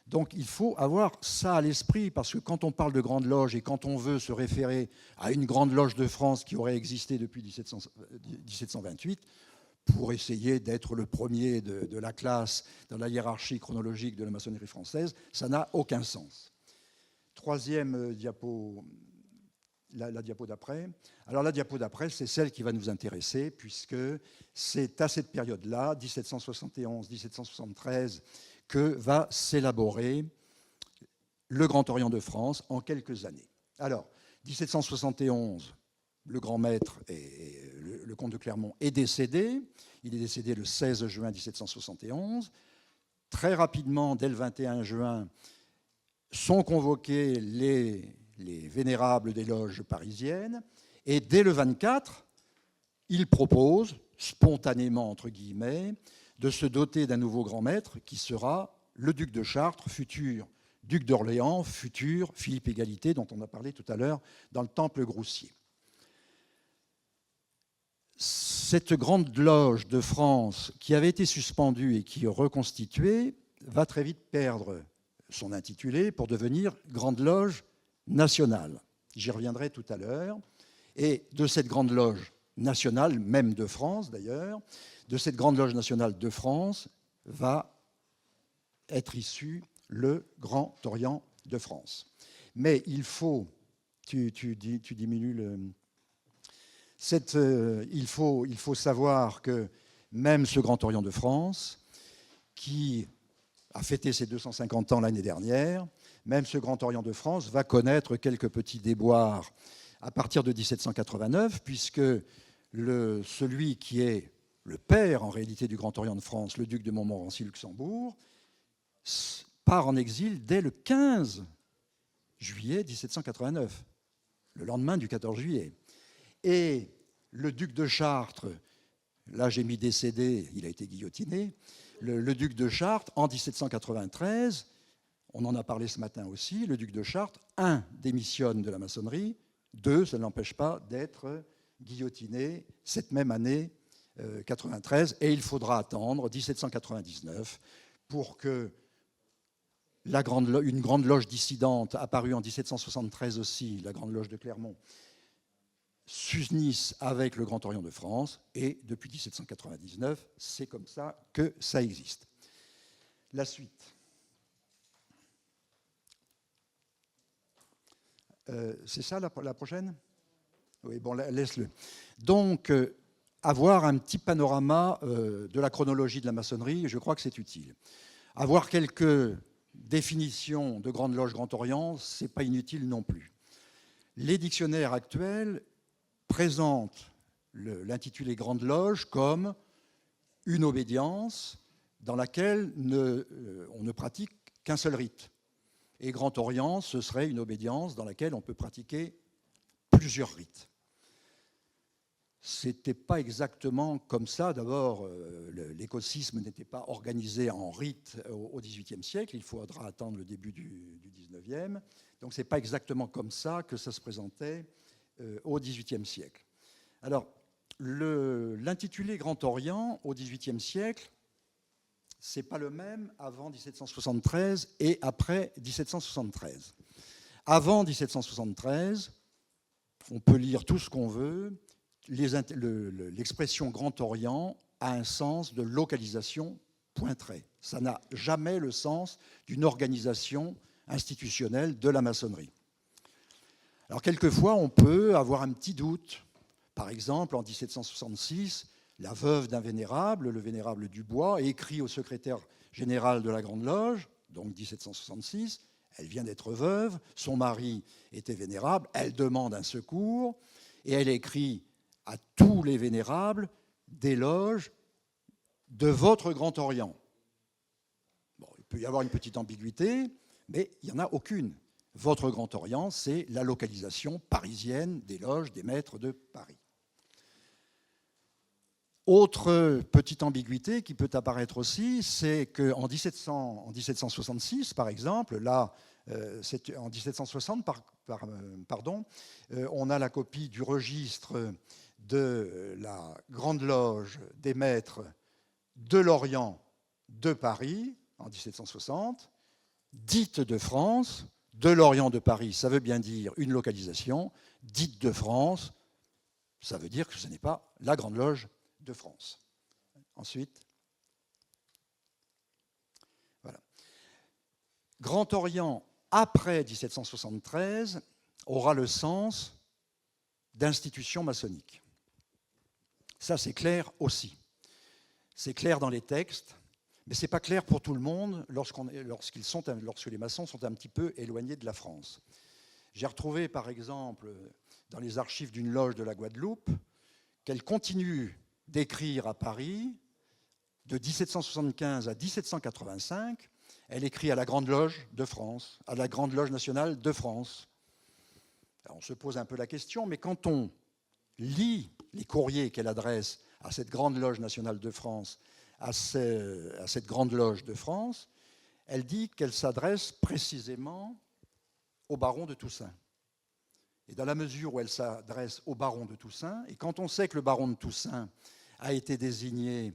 Donc il faut avoir ça à l'esprit, parce que quand on parle de Grande Loge et quand on veut se référer à une Grande Loge de France qui aurait existé depuis 1728, pour essayer d'être le premier de la classe dans la hiérarchie chronologique de la maçonnerie française, ça n'a aucun sens. Troisième diapo, la diapo d'après. Alors la diapo d'après, c'est celle qui va nous intéresser, puisque c'est à cette période-là, 1771-1773, que va s'élaborer le Grand Orient de France en quelques années. Alors, 1771, le grand maître, le comte de Clermont, est décédé. Il est décédé le 16 juin 1771. Très rapidement, dès le 21 juin, sont convoqués les vénérables des loges parisiennes. Et dès le 24, il propose, spontanément, entre guillemets, de se doter d'un nouveau grand maître qui sera le duc de Chartres, futur duc d'Orléans, futur Philippe Égalité, dont on a parlé tout à l'heure dans le temple Groussier. Cette grande loge de France qui avait été suspendue et qui est reconstituée va très vite perdre son intitulé pour devenir Grande Loge nationale. J'y reviendrai tout à l'heure. Et de cette Grande Loge nationale, même de France d'ailleurs, de cette Grande Loge nationale de France va être issu le Grand Orient de France. Mais il faut, tu diminues le... il faut savoir que même ce Grand Orient de France, qui a fêté ses 250 ans l'année dernière, même ce Grand Orient de France va connaître quelques petits déboires à partir de 1789, puisque celui qui est le père, en réalité, du Grand Orient de France, le duc de Montmorency-Luxembourg, part en exil dès le 15 juillet 1789, le lendemain du 14 juillet. Et le duc de Chartres, là j'ai mis décédé, il a été guillotiné, le duc de Chartres, en 1793, on en a parlé ce matin aussi, le duc de Chartres, 1, démissionne de la maçonnerie, 2, ça ne l'empêche pas d'être guillotiné cette même année 93, et il faudra attendre 1799 pour que une grande loge dissidente, apparue en 1773 aussi, la Grande Loge de Clermont, s'unisse avec le Grand Orient de France, et depuis 1799, c'est comme ça que ça existe. La suite. C'est ça la prochaine ? Oui, bon, laisse-le. Donc, avoir un petit panorama de la chronologie de la maçonnerie, je crois que c'est utile. Avoir quelques définitions de Grande Loge Grand Orient, ce n'est pas inutile non plus. Les dictionnaires actuels présentent l'intitulé Grande Loge comme une obédience dans laquelle on ne pratique qu'un seul rite. Et Grand Orient, ce serait une obédience dans laquelle on peut pratiquer plusieurs rites. Ce n'était pas exactement comme ça. D'abord, l'écosysme n'était pas organisé en rites au XVIIIe siècle. Il faudra attendre le début du XIXe. Donc, ce n'est pas exactement comme ça que ça se présentait au XVIIIe siècle. Alors, l'intitulé Grand Orient au XVIIIe siècle, ce n'est pas le même avant 1773 et après 1773. Avant 1773, on peut lire tout ce qu'on veut, l'expression Grand Orient a un sens de localisation pointré. Ça n'a jamais le sens d'une organisation institutionnelle de la maçonnerie. Alors quelquefois, on peut avoir un petit doute. Par exemple, en 1766, la veuve d'un vénérable, le vénérable Dubois, écrit au secrétaire général de la Grande Loge, donc 1766, elle vient d'être veuve, son mari était vénérable, elle demande un secours, et elle écrit à tous les vénérables des loges de votre Grand Orient. Bon, il peut y avoir une petite ambiguïté, mais il n'y en a aucune. Votre Grand Orient, c'est la localisation parisienne des loges des maîtres de Paris. Autre petite ambiguïté qui peut apparaître aussi, c'est qu'en 1766, par exemple, là, en 1760, on a la copie du registre de la Grande Loge des Maîtres de l'Orient de Paris, en 1760, dite de France, de l'Orient de Paris, ça veut bien dire une localisation, dite de France, ça veut dire que ce n'est pas la Grande Loge de France. Ensuite, voilà. Grand Orient, après 1773, aura le sens d'institution maçonnique. Ça, c'est clair aussi. C'est clair dans les textes, mais ce n'est pas clair pour tout le monde lorsque les maçons sont un petit peu éloignés de la France. J'ai retrouvé, par exemple, dans les archives d'une loge de la Guadeloupe, qu'elle continue d'écrire à Paris, de 1775 à 1785, elle écrit à la Grande Loge de France, à la Grande Loge nationale de France. Alors on se pose un peu la question, mais quand on lit les courriers qu'elle adresse à cette Grande Loge nationale de France, à cette Grande Loge de France, elle dit qu'elle s'adresse précisément au baron de Toussaint. Et dans la mesure où elle s'adresse au baron de Toussaint, et quand on sait que le baron de Toussaint a été désigné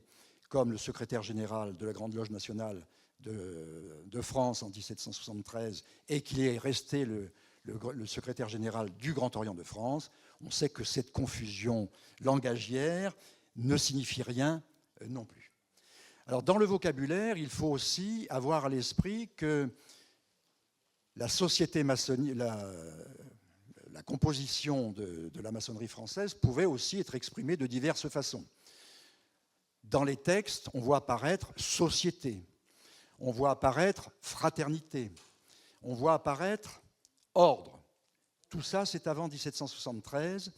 comme le secrétaire général de la Grande Loge nationale de France en 1773 et qu'il est resté le secrétaire général du Grand Orient de France, on sait que cette confusion langagière ne signifie rien non plus. Alors dans le vocabulaire, il faut aussi avoir à l'esprit que la société maçonnique, la composition de la maçonnerie française pouvait aussi être exprimée de diverses façons. Dans les textes, on voit apparaître société, on voit apparaître fraternité, on voit apparaître ordre. Tout ça, c'est avant 1773,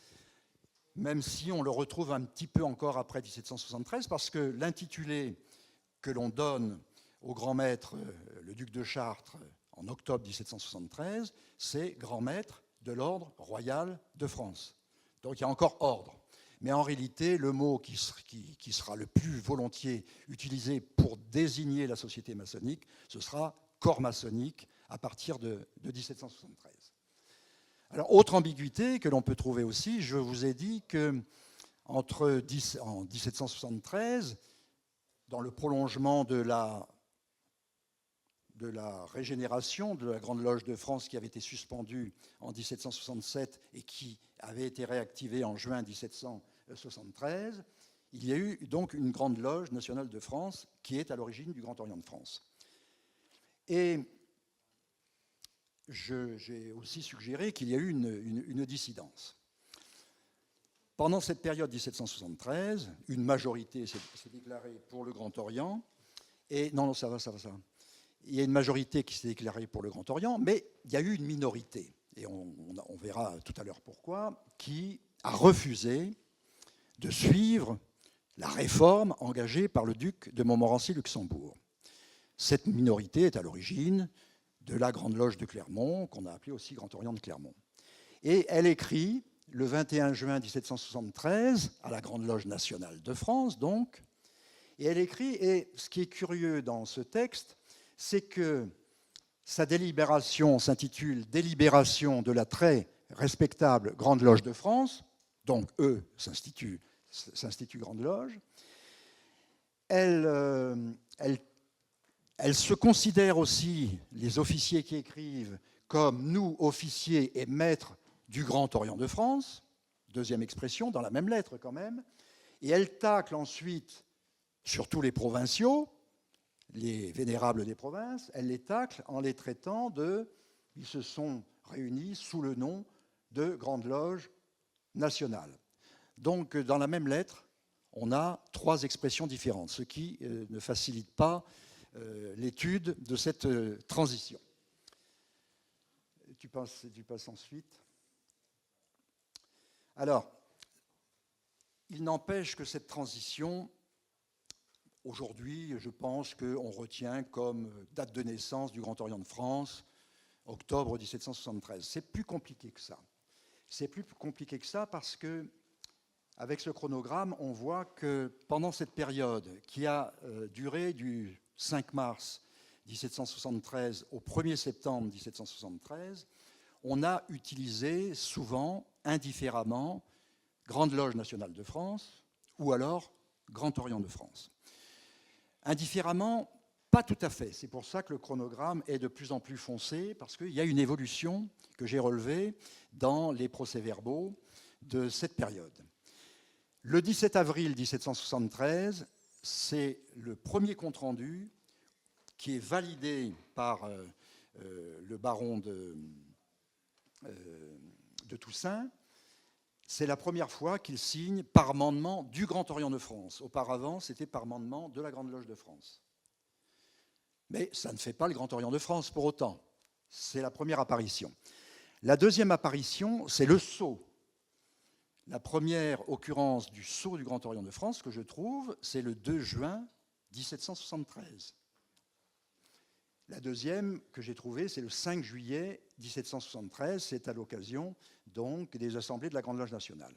même si on le retrouve un petit peu encore après 1773, parce que l'intitulé que l'on donne au grand maître, le duc de Chartres, en octobre 1773, c'est grand maître de l'ordre royal de France. Donc il y a encore ordre. Mais en réalité, le mot qui sera le plus volontiers utilisé pour désigner la société maçonnique, ce sera corps maçonnique à partir de 1773. Alors, autre ambiguïté que l'on peut trouver aussi, je vous ai dit en 1773, dans le prolongement de la régénération de la Grande Loge de France qui avait été suspendue en 1767 et qui avait été réactivée en juin 1773, il y a eu donc une Grande Loge nationale de France qui est à l'origine du Grand Orient de France. Et j'ai aussi suggéré qu'il y a eu une dissidence. Pendant cette période 1773, une majorité s'est déclarée pour le Grand Orient. Et non, ça va. Il y a une majorité qui s'est déclarée pour le Grand Orient, mais il y a eu une minorité. et on verra tout à l'heure pourquoi, qui a refusé de suivre la réforme engagée par le duc de Montmorency-Luxembourg. Cette minorité est à l'origine de la Grande Loge de Clermont, qu'on a appelée aussi Grand Orient de Clermont. Et elle écrit, le 21 juin 1773, à la Grande Loge nationale de France, donc, et elle écrit, et ce qui est curieux dans ce texte, c'est que sa délibération s'intitule « Délibération de la très respectable Grande Loge de France », donc eux s'instituent Grande Loge. Elle se considère aussi, les officiers qui écrivent, comme nous, officiers et maîtres du Grand Orient de France, deuxième expression, dans la même lettre quand même, et elle tacle ensuite sur tous les provinciaux, les vénérables des provinces, elle les tacle en les traitant de... Ils se sont réunis sous le nom de Grande Loge nationale. Donc, dans la même lettre, on a trois expressions différentes, ce qui ne facilite pas l'étude de cette transition. Tu passes ensuite. Alors, il n'empêche que cette transition, aujourd'hui, je pense qu'on retient comme date de naissance du Grand Orient de France, octobre 1773. C'est plus compliqué que ça. C'est plus compliqué que ça parce que, avec ce chronogramme, on voit que pendant cette période qui a duré du 5 mars 1773 au 1er septembre 1773, on a utilisé souvent, indifféremment, Grande Loge nationale de France ou alors Grand Orient de France. Indifféremment, pas tout à fait. C'est pour ça que le chronogramme est de plus en plus foncé, parce qu'il y a une évolution que j'ai relevée dans les procès-verbaux de cette période. Le 17 avril 1773, c'est le premier compte-rendu qui est validé par le baron de Toussaint. C'est la première fois qu'il signe par amendement du Grand Orient de France. Auparavant, c'était par amendement de la Grande Loge de France. Mais ça ne fait pas le Grand Orient de France pour autant. C'est la première apparition. La deuxième apparition, c'est le sceau. La première occurrence du sceau du Grand Orient de France, que je trouve, c'est le 2 juin 1773. La deuxième que j'ai trouvée, c'est le 5 juillet 1773. C'est à l'occasion donc des assemblées de la Grande Loge nationale.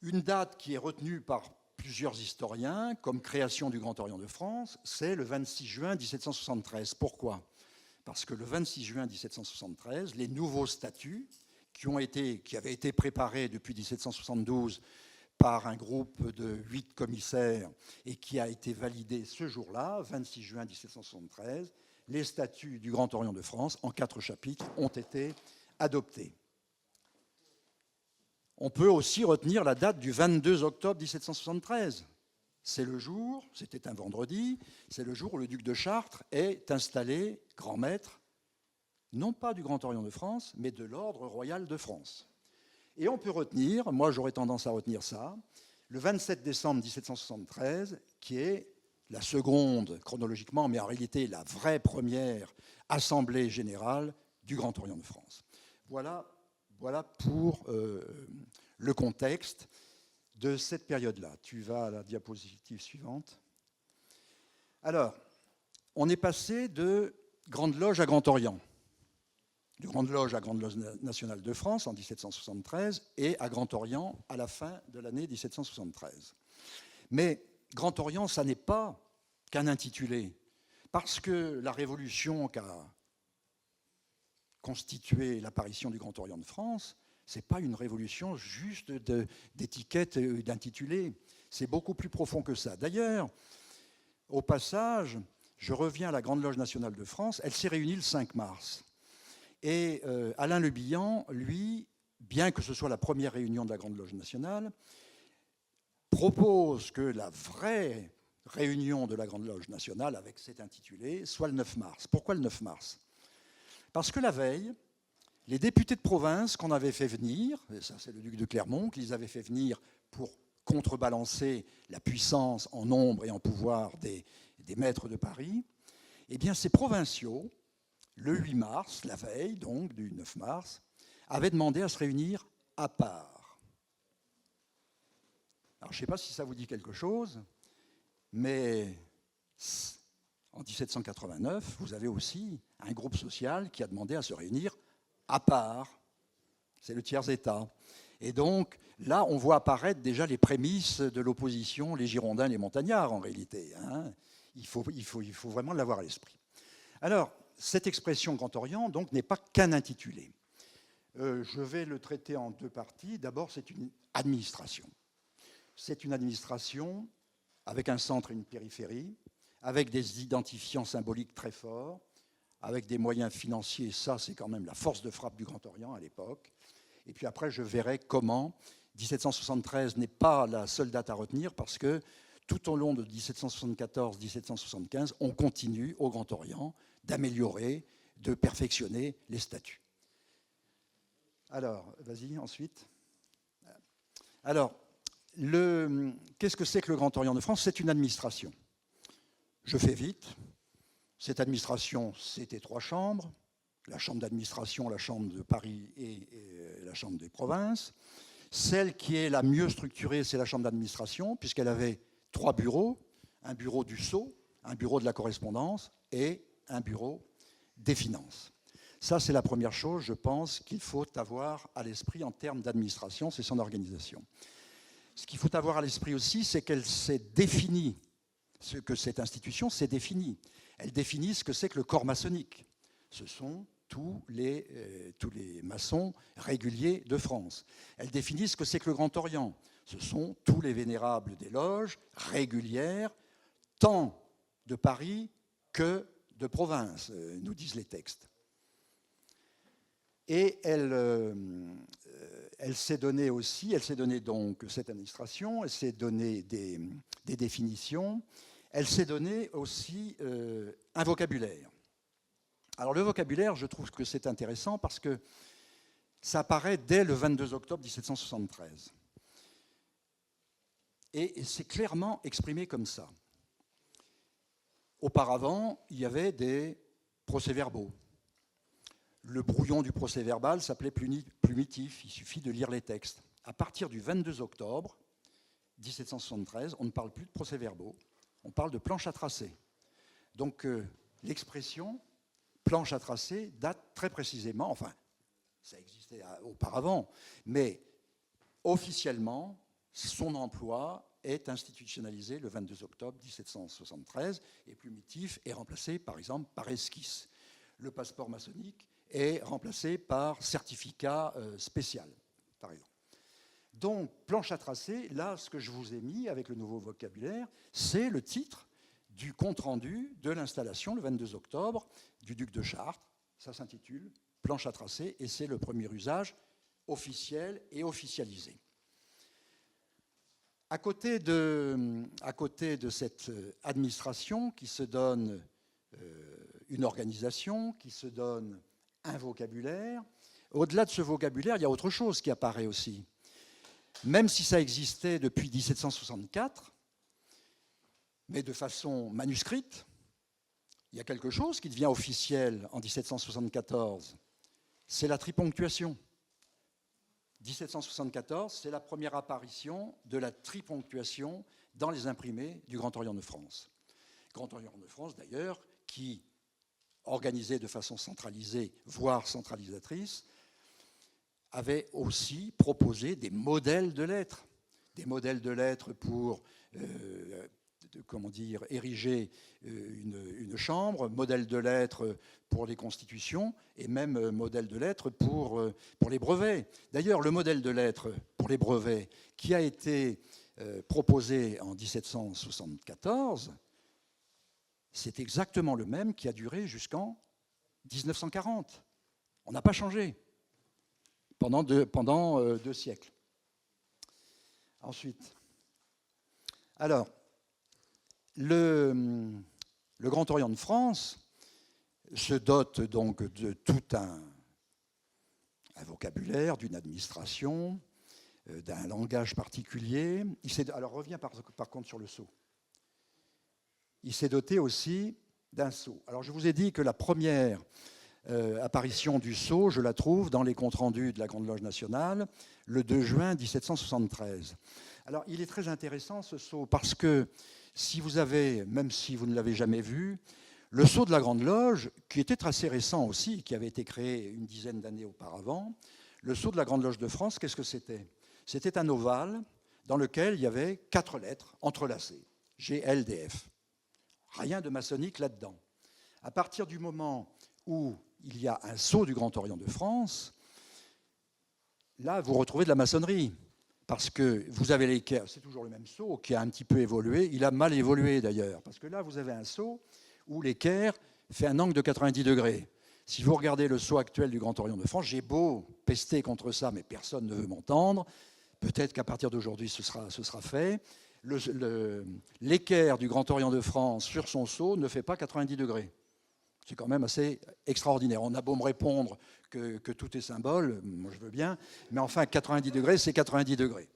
Une date qui est retenue par plusieurs historiens comme création du Grand Orient de France, c'est le 26 juin 1773. Pourquoi ? Parce que le 26 juin 1773, les nouveaux statuts qui avaient été préparés depuis 1772 par un groupe de 8 commissaires et qui a été validé ce jour-là, 26 juin 1773, les statuts du Grand Orient de France, en 4 chapitres, ont été adoptés. On peut aussi retenir la date du 22 octobre 1773. C'est le jour, c'était un vendredi, c'est le jour où le duc de Chartres est installé grand maître, non pas du Grand Orient de France, mais de l'Ordre royal de France. Et on peut retenir, moi j'aurais tendance à retenir ça, le 27 décembre 1773, qui est la seconde chronologiquement, mais en réalité la vraie première assemblée générale du Grand Orient de France. Voilà pour le contexte de cette période-là. Tu vas à la diapositive suivante. Alors, on est passé de Grande Loge à Grand Orient, de Grande Loge à Grande Loge nationale de France en 1773 et à Grand Orient à la fin de l'année 1773. Mais Grand Orient, ça n'est pas qu'un intitulé, parce que la révolution qu'a constitué l'apparition du Grand Orient de France, ce n'est pas une révolution juste d'étiquette et d'intitulé, c'est beaucoup plus profond que ça. D'ailleurs, au passage, je reviens à la Grande Loge nationale de France, elle s'est réunie le 5 mars. Et Alain Le Bihan, lui, bien que ce soit la première réunion de la Grande Loge nationale, propose que la vraie réunion de la Grande Loge nationale, avec cet intitulé, soit le 9 mars. Pourquoi le 9 mars ? Parce que la veille, les députés de province qu'on avait fait venir, et ça c'est le duc de Clermont qui les avait fait venir pour contrebalancer la puissance en nombre et en pouvoir des maîtres de Paris, eh bien ces provinciaux le 8 mars, la veille donc du 9 mars, avait demandé à se réunir à part. Alors je ne sais pas si ça vous dit quelque chose, mais en 1789, vous avez aussi un groupe social qui a demandé à se réunir à part. C'est le tiers-État. Et donc, là, on voit apparaître déjà les prémices de l'opposition, les Girondins, les Montagnards, en réalité. Hein. Il faut vraiment l'avoir à l'esprit. Alors, cette expression Grand Orient, donc, n'est pas qu'un intitulé. Je vais le traiter en deux parties. D'abord, c'est une administration. C'est une administration avec un centre et une périphérie, avec des identifiants symboliques très forts, avec des moyens financiers. Ça, c'est quand même la force de frappe du Grand Orient à l'époque. Et puis après, je verrai comment 1773 n'est pas la seule date à retenir, parce que tout au long de 1774-1775, on continue au Grand Orient d'améliorer, de perfectionner les statuts. Alors, vas-y, ensuite. Alors, qu'est-ce que c'est que le Grand Orient de France? C'est une administration. Je fais vite. Cette administration, c'était 3 chambres. La chambre d'administration, la chambre de Paris et la chambre des provinces. Celle qui est la mieux structurée, c'est la chambre d'administration, puisqu'elle avait 3 bureaux, un bureau du sceau, un bureau de la correspondance et un bureau des finances. Ça, c'est la première chose, je pense, qu'il faut avoir à l'esprit en termes d'administration, c'est son organisation. Ce qu'il faut avoir à l'esprit aussi, c'est qu'elle s'est définie, ce que cette institution s'est définie. Elle définit ce que c'est que le corps maçonnique. Ce sont tous les maçons réguliers de France. Elle définit ce que c'est que le Grand Orient. Ce sont tous les vénérables des loges régulières, tant de Paris que de province, nous disent les textes. Et elle s'est donnée aussi, donc cette administration, elle s'est donné des définitions, elle s'est donné aussi un vocabulaire. Alors le vocabulaire, je trouve que c'est intéressant parce que ça apparaît dès le 22 octobre 1773. Et c'est clairement exprimé comme ça. Auparavant, il y avait des procès-verbaux. Le brouillon du procès-verbal s'appelait plumitif, il suffit de lire les textes. À partir du 22 octobre 1773, on ne parle plus de procès-verbaux, on parle de planches à tracer. Donc l'expression planche à tracer date très précisément, enfin, ça existait auparavant, mais officiellement, son emploi est institutionnalisé le 22 octobre 1773 et plumitif est remplacé, par exemple, par esquisse. Le passeport maçonnique est remplacé par certificat spécial, par exemple. Donc, planche à tracer, là, ce que je vous ai mis avec le nouveau vocabulaire, c'est le titre du compte-rendu de l'installation le 22 octobre du duc de Chartres. Ça s'intitule « Planche à tracer » et c'est le premier usage officiel et officialisé. À côté de cette administration qui se donne une organisation, qui se donne un vocabulaire, au-delà de ce vocabulaire, il y a autre chose qui apparaît aussi. Même si ça existait depuis 1764, mais de façon manuscrite, il y a quelque chose qui devient officiel en 1774, c'est la triponctuation. 1774, c'est la première apparition de la triponctuation dans les imprimés du Grand Orient de France. Grand Orient de France, d'ailleurs, qui, organisé de façon centralisée, voire centralisatrice, avait aussi proposé des modèles de lettres pour ériger une chambre, modèle de lettres pour les constitutions et même modèle de lettres pour les brevets. D'ailleurs, le modèle de lettres pour les brevets qui a été proposé en 1774, c'est exactement le même qui a duré jusqu'en 1940. On n'a pas changé pendant deux siècles. Ensuite, alors, le Grand Orient de France se dote donc de tout un vocabulaire, d'une administration, d'un langage particulier. Alors, reviens par contre sur le sceau. Il s'est doté aussi d'un sceau. Alors, je vous ai dit que la première apparition du sceau, je la trouve dans les comptes rendus de la Grande Loge nationale, le 2 juin 1773. Alors, il est très intéressant ce sceau, parce que si vous avez, même si vous ne l'avez jamais vu, le sceau de la Grande Loge, qui était assez récent aussi, qui avait été créé une dizaine d'années auparavant, le sceau de la Grande Loge de France, qu'est-ce que c'était? C'était un ovale dans lequel il y avait 4 lettres entrelacées, GLDF. Rien de maçonnique là-dedans. À partir du moment où il y a un sceau du Grand Orient de France, là, vous retrouvez de la maçonnerie. Parce que vous avez l'équerre, c'est toujours le même sceau qui a un petit peu évolué. Il a mal évolué d'ailleurs. Parce que là, vous avez un sceau où l'équerre fait un angle de 90 degrés. Si vous regardez le sceau actuel du Grand Orient de France, j'ai beau pester contre ça, mais personne ne veut m'entendre. Peut-être qu'à partir d'aujourd'hui, ce sera fait. L'équerre du Grand Orient de France sur son sceau ne fait pas 90 degrés. C'est quand même assez extraordinaire. On a beau me répondre que tout est symbole, moi je veux bien, mais enfin 90 degrés, c'est 90 degrés.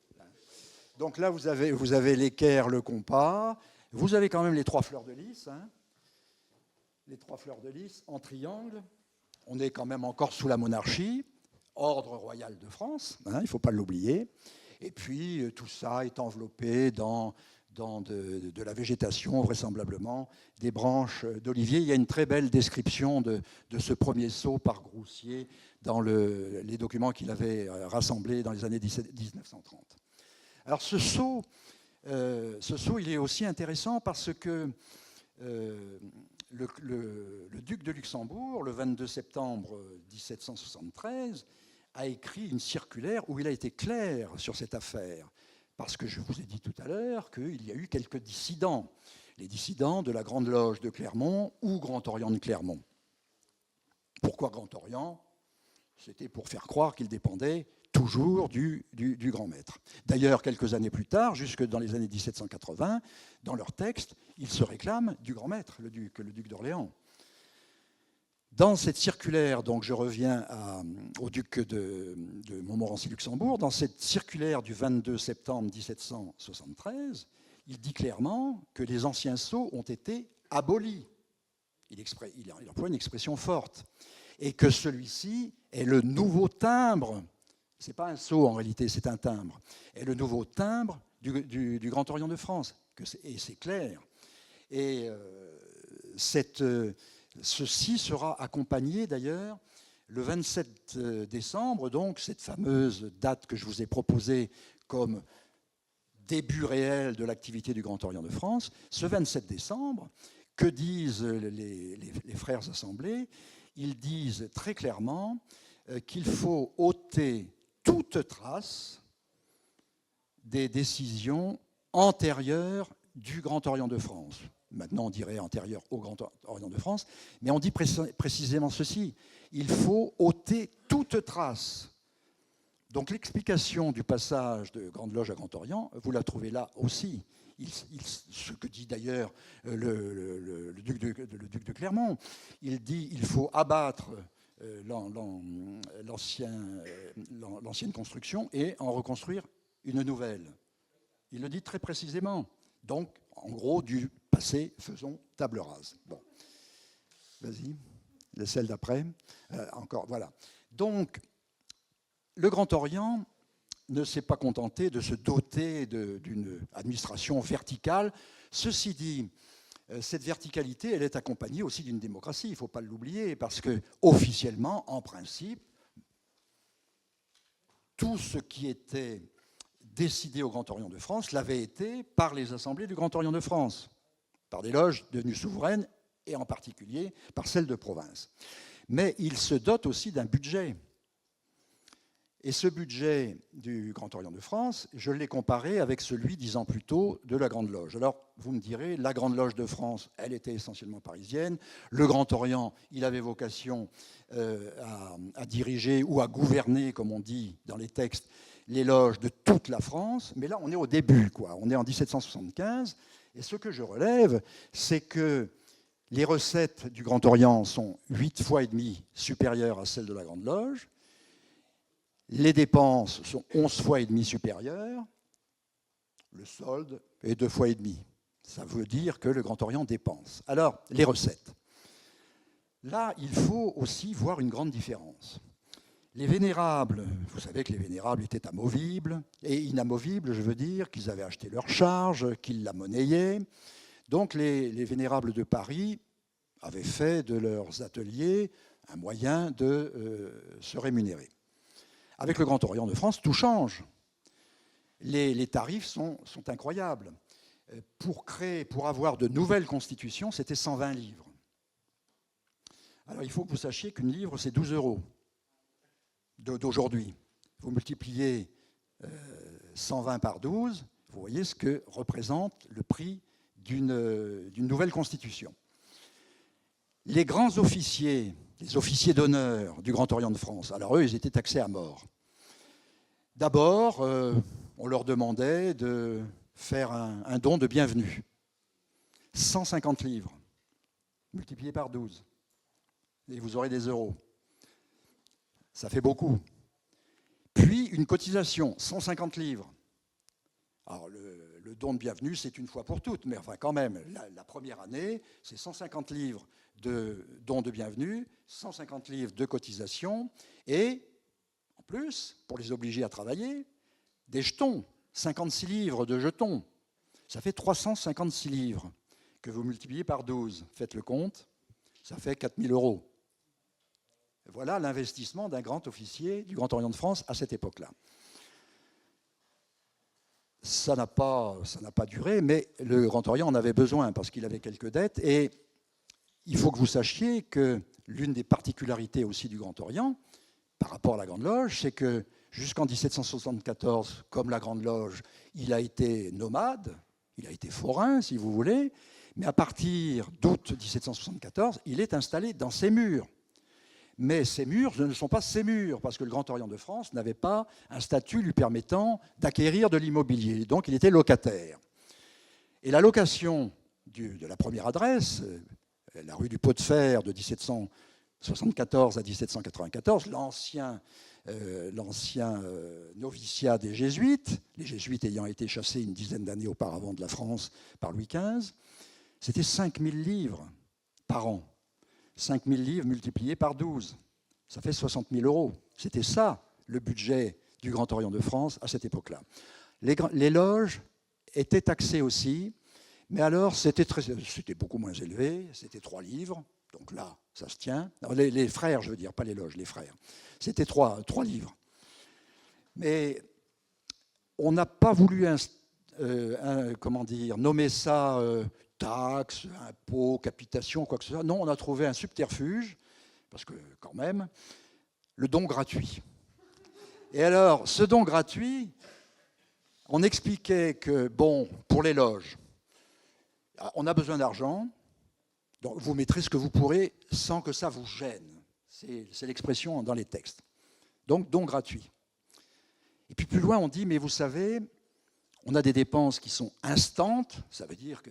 Donc là, vous avez l'équerre, le compas, vous avez quand même les 3 fleurs de lys, hein, les 3 fleurs de lys en triangle. On est quand même encore sous la monarchie, ordre royal de France, hein, il ne faut pas l'oublier. Et puis tout ça est enveloppé dans de la végétation, vraisemblablement, des branches d'olivier. Il y a une très belle description de ce premier sceau par Groussier dans les documents qu'il avait rassemblés dans les années 1930. Alors ce sceau, il est aussi intéressant parce que le duc de Luxembourg, le 22 septembre 1773, a écrit une circulaire où il a été clair sur cette affaire. Parce que je vous ai dit tout à l'heure qu'il y a eu quelques dissidents. Les dissidents de la Grande Loge de Clermont ou Grand Orient de Clermont. Pourquoi Grand Orient? C'était pour faire croire qu'il dépendait toujours du grand maître. D'ailleurs, quelques années plus tard, jusque dans les années 1780, dans leur texte, ils se réclament du grand maître, le duc d'Orléans. Dans cette circulaire, donc je reviens au duc de Montmorency-Luxembourg, dans cette circulaire du 22 septembre 1773, il dit clairement que les anciens sceaux ont été abolis. Il emploie une expression forte. Et que celui-ci est le nouveau timbre. Ce n'est pas un sceau en réalité, c'est un timbre. Est le nouveau timbre du Grand Orient de France. Et c'est clair. Et ceci sera accompagné d'ailleurs le 27 décembre, donc cette fameuse date que je vous ai proposée comme début réel de l'activité du Grand Orient de France. Ce 27 décembre, que disent les frères assemblés? Ils disent très clairement qu'il faut ôter toute trace des décisions antérieures du Grand Orient de France. Maintenant, on dirait antérieur au Grand Orient de France, mais on dit précisément ceci. Il faut ôter toute trace. Donc l'explication du passage de Grande Loge à Grand Orient, vous la trouvez là aussi. Ce que dit d'ailleurs le duc de Clermont, il dit qu'il faut abattre l'ancienne construction et en reconstruire une nouvelle. Il le dit très précisément. Donc, en gros, du passé, faisons table rase. Bon, vas-y, celle d'après. Encore, voilà. Donc, le Grand Orient ne s'est pas contenté de se doter d'une administration verticale. Ceci dit, cette verticalité, elle est accompagnée aussi d'une démocratie, il ne faut pas l'oublier, parce que officiellement, en principe, tout ce qui était décidé au Grand Orient de France l'avait été par les assemblées du Grand Orient de France, par des loges devenues souveraines, et en particulier par celles de province. Mais il se dote aussi d'un budget. Et ce budget du Grand Orient de France, je l'ai comparé avec celui, 10 ans plus tôt, de la Grande Loge. Alors, vous me direz, la Grande Loge de France, elle était essentiellement parisienne. Le Grand Orient, il avait vocation à diriger ou à gouverner, comme on dit dans les textes, les loges de toute la France. Mais là, on est au début, quoi. On est en 1775. Et ce que je relève, c'est que les recettes du Grand Orient sont 8 fois et demi supérieures à celles de la Grande Loge. Les dépenses sont 11 fois et demi supérieures. Le solde est 2 fois et demi. Ça veut dire que le Grand Orient dépense. Alors, les recettes. Là, il faut aussi voir une grande différence. Les vénérables, vous savez que les vénérables étaient amovibles, et inamovibles, je veux dire, qu'ils avaient acheté leur charge, qu'ils la monnayaient. Donc les vénérables de Paris avaient fait de leurs ateliers un moyen de se rémunérer. Avec le Grand Orient de France, tout change. Les tarifs sont incroyables. Pour avoir de nouvelles constitutions, c'était 120 livres. Alors il faut que vous sachiez qu'une livre, c'est 12 euros d'aujourd'hui. Vous multipliez 120 par 12, vous voyez ce que représente le prix d'une nouvelle constitution. Les grands officiers, les officiers d'honneur du Grand Orient de France, alors eux, ils étaient taxés à mort. D'abord, on leur demandait de faire un don de bienvenue. 150 livres, multiplié par 12. Et vous aurez des euros. Ça fait beaucoup. Puis une cotisation, 150 livres. Alors le don de bienvenue, c'est une fois pour toutes, mais enfin quand même, la première année, c'est 150 livres de don de bienvenue, 150 livres de cotisation, et en plus, pour les obliger à travailler, des jetons, 56 livres de jetons. Ça fait 356 livres que vous multipliez par 12. Faites le compte, ça fait 4 000 euros. Voilà l'investissement d'un grand officier du Grand Orient de France à cette époque-là. Ça n'a pas duré, mais le Grand Orient en avait besoin parce qu'il avait quelques dettes. Et il faut que vous sachiez que l'une des particularités aussi du Grand Orient, par rapport à la Grande Loge, c'est que jusqu'en 1774, comme la Grande Loge, il a été nomade, il a été forain, si vous voulez, mais à partir d'août 1774, il est installé dans ses murs. Mais ces murs ne sont pas ces murs, parce que le Grand Orient de France n'avait pas un statut lui permettant d'acquérir de l'immobilier. Donc il était locataire. Et la location de la première adresse, la rue du Pot de Fer de 1774 à 1794, l'ancien noviciat des Jésuites, les Jésuites ayant été chassés une dizaine d'années auparavant de la France par Louis XV, c'était 5 000 livres par an. 5 000 livres multipliés par 12, ça fait 60 000 euros. C'était ça, le budget du Grand Orient de France à cette époque-là. Les loges étaient taxées aussi, mais alors c'était beaucoup moins élevé, c'était 3 livres, donc là, ça se tient. Les frères, je veux dire, pas les loges, les frères. C'était 3 livres. Mais on n'a pas voulu nommer ça taxes, impôts, capitation, quoi que ce soit. Non, on a trouvé un subterfuge, parce que quand même, le don gratuit. Et alors, ce don gratuit, on expliquait que, bon, pour les loges, on a besoin d'argent, donc vous mettrez ce que vous pourrez sans que ça vous gêne. C'est l'expression dans les textes. Donc, don gratuit. Et puis plus loin, on dit, mais vous savez, on a des dépenses qui sont instantes, ça veut dire que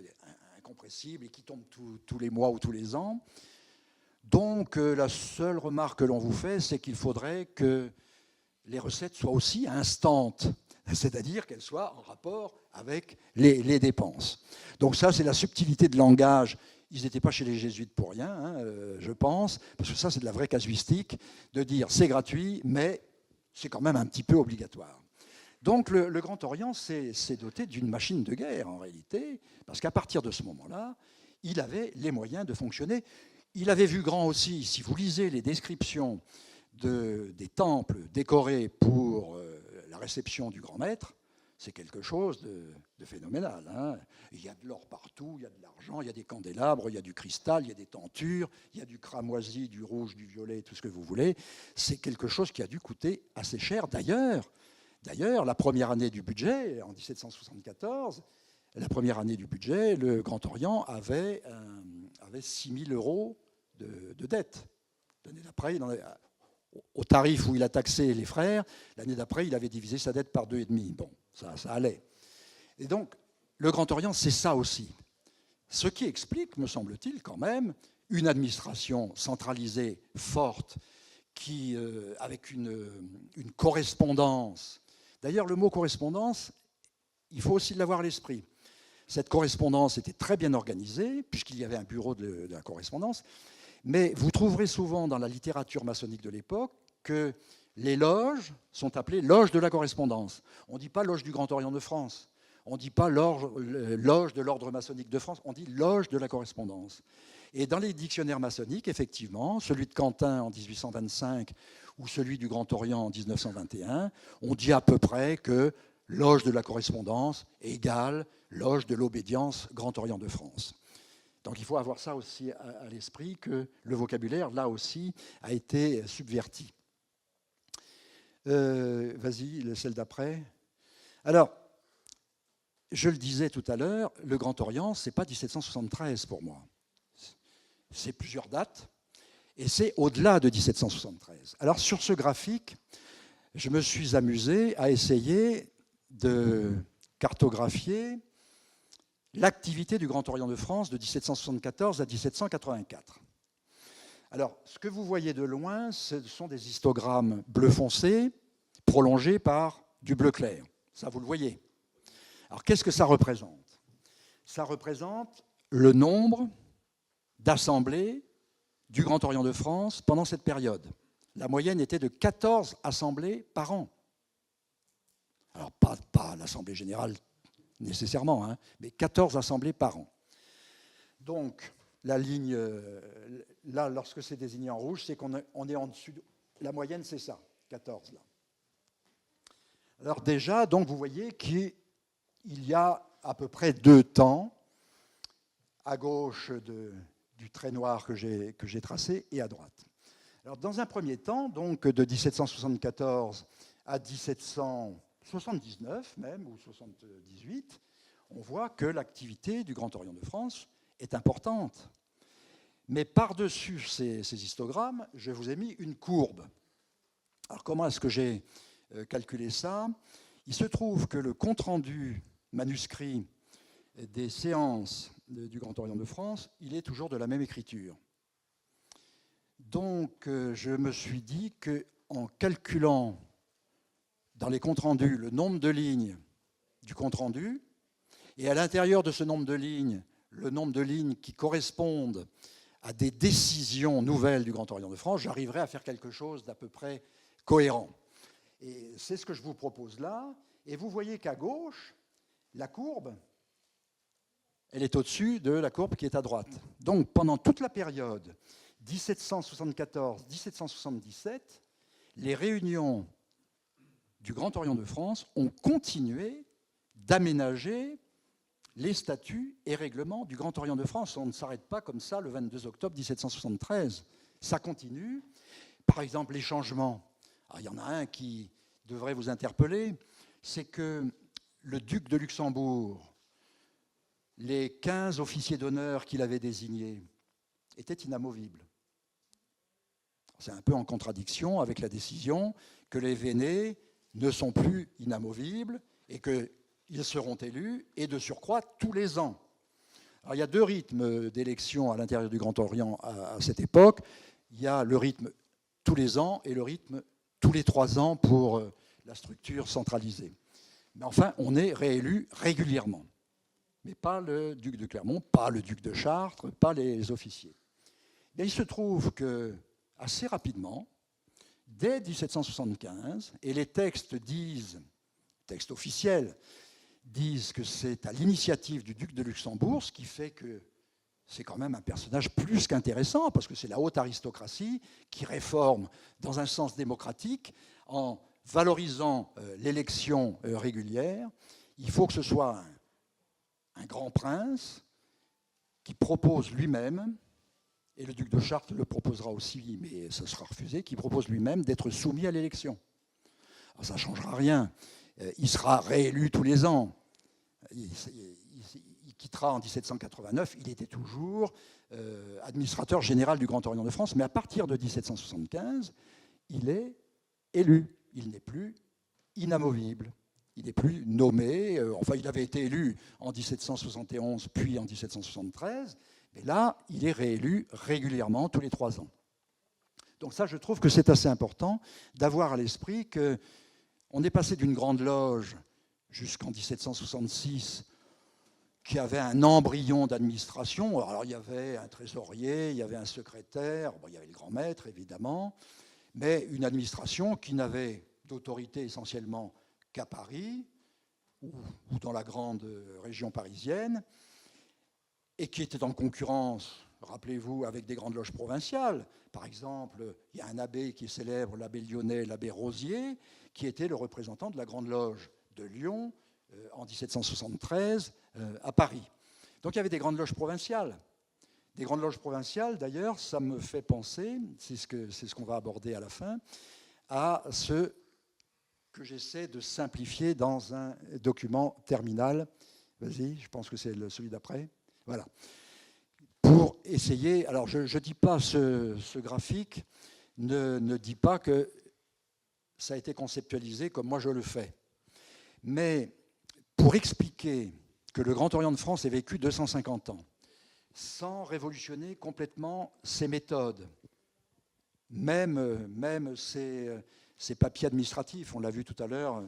incompressibles et qui tombent tous les mois ou tous les ans. Donc la seule remarque que l'on vous fait, c'est qu'il faudrait que les recettes soient aussi instantes, c'est-à-dire qu'elles soient en rapport avec les dépenses. Donc ça, c'est la subtilité de langage. Ils n'étaient pas chez les jésuites pour rien, hein, je pense, parce que ça, c'est de la vraie casuistique, de dire c'est gratuit, mais c'est quand même un petit peu obligatoire. Donc le Grand Orient s'est doté d'une machine de guerre, en réalité, parce qu'à partir de ce moment-là, il avait les moyens de fonctionner. Il avait vu grand aussi, si vous lisez les descriptions des temples décorés pour la réception du grand maître, c'est quelque chose de phénoménal. Hein. Il y a de l'or partout, il y a de l'argent, il y a des candélabres, il y a du cristal, il y a des tentures, il y a du cramoisi, du rouge, du violet, tout ce que vous voulez. C'est quelque chose qui a dû coûter assez cher. D'ailleurs, la première année du budget, en 1774, la première année du budget, le Grand Orient avait 6 000 euros de dette. L'année d'après, au tarif où il a taxé les frères, l'année d'après, il avait divisé sa dette par 2,5. Bon, ça allait. Et donc, le Grand Orient, c'est ça aussi. Ce qui explique, me semble-t-il, quand même, une administration centralisée, forte, avec une correspondance. D'ailleurs, le mot correspondance, il faut aussi l'avoir à l'esprit. Cette correspondance était très bien organisée, puisqu'il y avait un bureau de la correspondance, Mais vous trouverez souvent dans la littérature maçonnique de l'époque que les loges sont appelées loges de la correspondance. On ne dit pas loge du Grand Orient de France, on ne dit pas loge de l'ordre maçonnique de France, on dit loge de la correspondance. Et dans les dictionnaires maçonniques, effectivement, celui de Quentin en 1825 ou celui du Grand Orient en 1921, on dit à peu près que loge de la correspondance égale loge de l'obédience Grand Orient de France. Donc il faut avoir ça aussi à l'esprit, que le vocabulaire, là aussi, a été subverti. Vas-y, celle d'après. Alors, je le disais tout à l'heure, le Grand Orient, ce n'est pas 1773 pour moi. C'est plusieurs dates, et c'est au-delà de 1773. Alors sur ce graphique, je me suis amusé à essayer de cartographier l'activité du Grand Orient de France de 1774 à 1784. Alors, ce que vous voyez de loin, ce sont des histogrammes bleu foncé prolongés par du bleu clair. Ça, vous le voyez. Alors, qu'est-ce que ça représente? Ça représente le nombre d'assemblées du Grand Orient de France pendant cette période. La moyenne était de 14 assemblées par an. Alors, pas l'Assemblée générale nécessairement, hein, mais 14 assemblées par an. Donc, la ligne, là, lorsque c'est désigné en rouge, c'est qu'on est en dessus. La moyenne, c'est ça, 14 là. Alors déjà, donc, vous voyez qu'il y a à peu près 2 temps, à gauche du trait noir que j'ai tracé et à droite. Alors, dans un premier temps, donc de 1774 à 1779 même, ou 78, on voit que l'activité du Grand Orient de France est importante. Mais par-dessus ces histogrammes, je vous ai mis une courbe. Alors comment est-ce que j'ai calculé ça? Il se trouve que le compte-rendu manuscrit des séances du Grand Orient de France, il est toujours de la même écriture. Donc je me suis dit qu'en calculant dans les comptes rendus le nombre de lignes du compte rendu, et à l'intérieur de ce nombre de lignes, le nombre de lignes qui correspondent à des décisions nouvelles du Grand Orient de France, j'arriverai à faire quelque chose d'à peu près cohérent. Et c'est ce que je vous propose là. Et vous voyez qu'à gauche, la courbe, elle est au-dessus de la courbe qui est à droite. Donc pendant toute la période 1774-1777, les réunions du Grand Orient de France ont continué d'aménager les statuts et règlements du Grand Orient de France. On ne s'arrête pas comme ça le 22 octobre 1773. Ça continue. Par exemple, les changements. Alors, il y en a un qui devrait vous interpeller, c'est que le duc de Luxembourg, les 15 officiers d'honneur qu'il avait désignés, étaient inamovibles. C'est un peu en contradiction avec la décision que les Vénés ne sont plus inamovibles et qu'ils seront élus, et de surcroît tous les ans. Alors, il y a 2 rythmes d'élection à l'intérieur du Grand Orient à cette époque. Il y a le rythme tous les ans et le rythme tous les 3 ans pour la structure centralisée. Mais enfin, on est réélu régulièrement. Mais pas le duc de Clermont, pas le duc de Chartres, pas les officiers. Et il se trouve que, assez rapidement, dès 1775, et les textes officiels disent que c'est à l'initiative du duc de Luxembourg, ce qui fait que c'est quand même un personnage plus qu'intéressant, parce que c'est la haute aristocratie qui réforme dans un sens démocratique en valorisant l'élection régulière. Il faut que ce soit un grand prince qui propose lui-même, et le duc de Chartres le proposera aussi, mais ça sera refusé, qui propose lui-même d'être soumis à l'élection. Alors, ça ne changera rien. Il sera réélu tous les ans. Il quittera en 1789. Il était toujours administrateur général du Grand Orient de France, mais à partir de 1775, il est élu. Il n'est plus inamovible. Il n'est plus nommé. Enfin, il avait été élu en 1771, puis en 1773. Mais là, il est réélu régulièrement, tous les 3 ans. Donc ça, je trouve que c'est assez important d'avoir à l'esprit qu'on est passé d'une grande loge jusqu'en 1766 qui avait un embryon d'administration. Alors, il y avait un trésorier, il y avait un secrétaire, bon, il y avait le grand maître, évidemment, mais une administration qui n'avait d'autorité essentiellement qu'à Paris ou dans la grande région parisienne, et qui était en concurrence, rappelez-vous, avec des grandes loges provinciales. Par exemple, il y a un abbé qui est célèbre, l'abbé lyonnais, l'abbé Rosier, qui était le représentant de la Grande Loge de Lyon en 1773 à Paris. Donc il y avait des grandes loges provinciales. Des grandes loges provinciales, d'ailleurs, ça me fait penser, c'est ce qu'on va aborder à la fin, à ce que j'essaie de simplifier dans un document terminal. Vas-y, je pense que c'est celui d'après. Voilà. Pour essayer, alors je ne dis pas, ce graphique ne dit pas que ça a été conceptualisé comme moi je le fais. Mais pour expliquer que le Grand Orient de France ait vécu 250 ans, sans révolutionner complètement ses méthodes, même ses papiers administratifs, on l'a vu tout à l'heure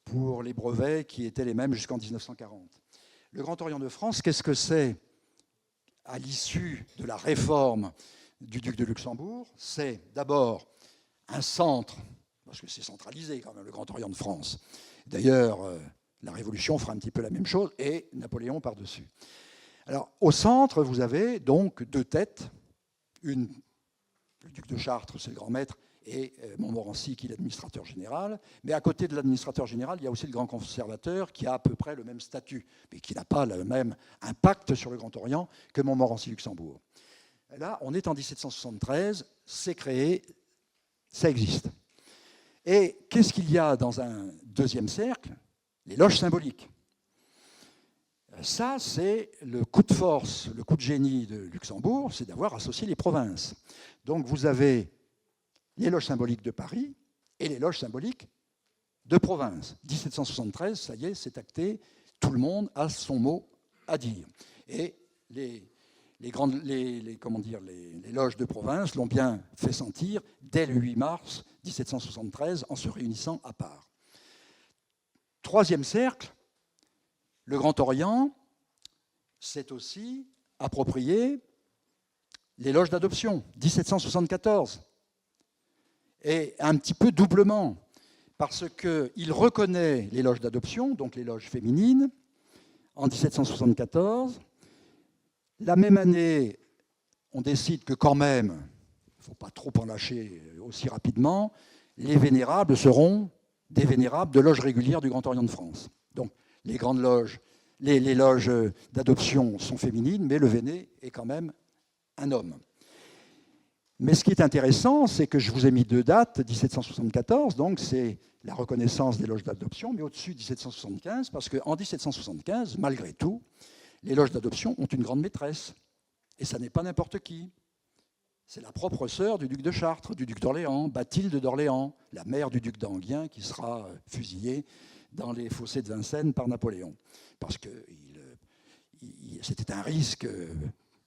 pour les brevets qui étaient les mêmes jusqu'en 1940. Le Grand Orient de France, qu'est-ce que c'est à l'issue de la réforme du duc de Luxembourg? C'est d'abord un centre, parce que c'est centralisé quand même, le Grand Orient de France. D'ailleurs, la Révolution fera un petit peu la même chose, et Napoléon par-dessus. Alors, au centre, vous avez donc deux têtes. Le duc de Chartres, c'est le grand maître, et Montmorency, qui est l'administrateur général. Mais à côté de l'administrateur général, il y a aussi le grand conservateur, qui a à peu près le même statut, mais qui n'a pas le même impact sur le Grand Orient que Montmorency-Luxembourg. Là, on est en 1773, c'est créé, ça existe. Et qu'est-ce qu'il y a dans un deuxième cercle? Les loges symboliques. Ça, c'est le coup de force, le coup de génie de Luxembourg, c'est d'avoir associé les provinces. Donc vous avez les loges symboliques de Paris et les loges symboliques de province. 1773, ça y est, c'est acté, tout le monde a son mot à dire. Et les loges de province l'ont bien fait sentir dès le 8 mars 1773 en se réunissant à part. Troisième cercle, le Grand Orient s'est aussi approprié les loges d'adoption, 1774. Et un petit peu doublement, parce qu'il reconnaît les loges d'adoption, donc les loges féminines, en 1774. La même année, on décide que quand même, il ne faut pas trop en lâcher aussi rapidement, les vénérables seront des vénérables de loges régulières du Grand Orient de France. Donc les grandes loges, les loges d'adoption sont féminines, mais le véné est quand même un homme. Mais ce qui est intéressant, c'est que je vous ai mis deux dates, 1774, donc c'est la reconnaissance des loges d'adoption, mais au-dessus 1775, parce qu'en 1775, malgré tout, les loges d'adoption ont une grande maîtresse. Et ça n'est pas n'importe qui. C'est la propre sœur du duc de Chartres, du duc d'Orléans, Bathilde d'Orléans, la mère du duc d'Enghien, qui sera fusillée dans les fossés de Vincennes par Napoléon. Parce que c'était un risque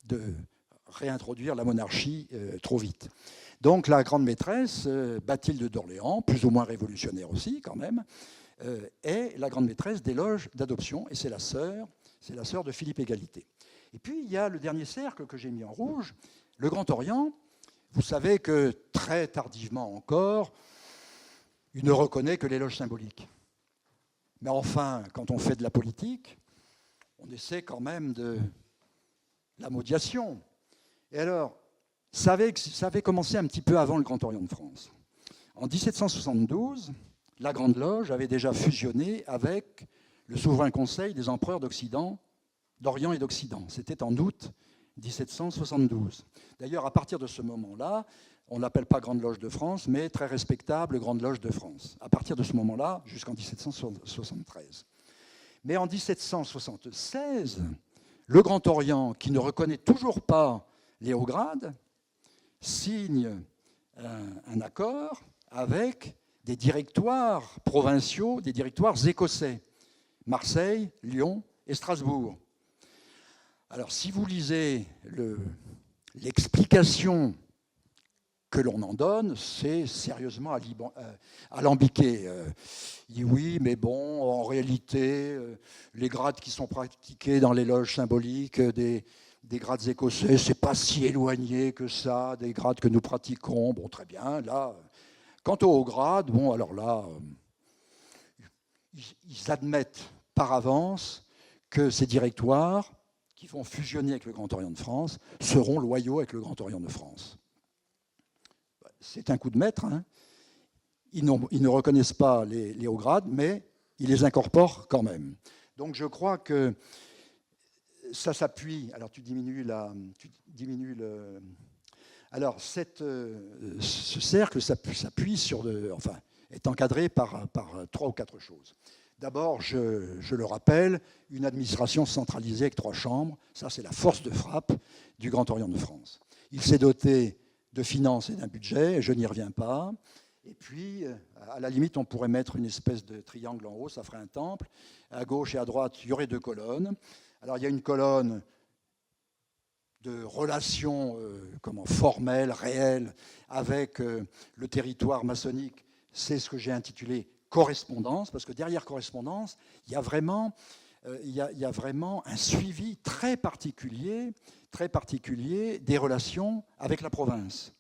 de réintroduire la monarchie trop vite. Donc la grande maîtresse, Bathilde d'Orléans, plus ou moins révolutionnaire aussi quand même, est la grande maîtresse des loges d'adoption, et c'est la sœur de Philippe Égalité. Et puis il y a le dernier cercle que j'ai mis en rouge, le Grand Orient. Vous savez que très tardivement encore, il ne reconnaît que les loges symboliques. Mais enfin, quand on fait de la politique, on essaie quand même de la médiation. Et alors, ça avait commencé un petit peu avant le Grand Orient de France. En 1772, la Grande Loge avait déjà fusionné avec le souverain conseil des empereurs d'Orient et d'Occident. C'était en août 1772. D'ailleurs, à partir de ce moment-là, on ne l'appelle pas Grande Loge de France, mais très respectable Grande Loge de France. À partir de ce moment-là, jusqu'en 1773. Mais en 1776, le Grand Orient, qui ne reconnaît toujours pas les hauts grades, signe un accord avec des directoires provinciaux, des directoires écossais, Marseille, Lyon et Strasbourg. Alors si vous lisez l'explication que l'on en donne, c'est sérieusement alambiqué. Il dit oui, mais bon, en réalité, les grades qui sont pratiqués dans les loges symboliques des grades écossais, c'est pas si éloigné que ça des grades que nous pratiquons. Bon, très bien. Là, quant aux hauts grades, bon, alors là, ils admettent par avance que ces directoires qui vont fusionner avec le Grand Orient de France seront loyaux avec le Grand Orient de France. C'est un coup de maître. Hein. Ils ne reconnaissent pas les hauts grades, mais ils les incorporent quand même. Donc je crois que ça s'appuie. Alors tu diminues le. Alors ce cercle s'appuie sur est encadré par 3 ou 4 choses. D'abord, je le rappelle, une administration centralisée avec 3 chambres, ça c'est la force de frappe du Grand Orient de France. Il s'est doté de finances et d'un budget, je n'y reviens pas. Et puis, à la limite, on pourrait mettre une espèce de triangle en haut, ça ferait un temple. À gauche et à droite, il y aurait 2 colonnes. Alors, il y a une colonne de relations formelles, réelles, avec le territoire maçonnique. C'est ce que j'ai intitulé correspondance, parce que derrière correspondance, il y a vraiment un suivi très particulier des relations avec la province.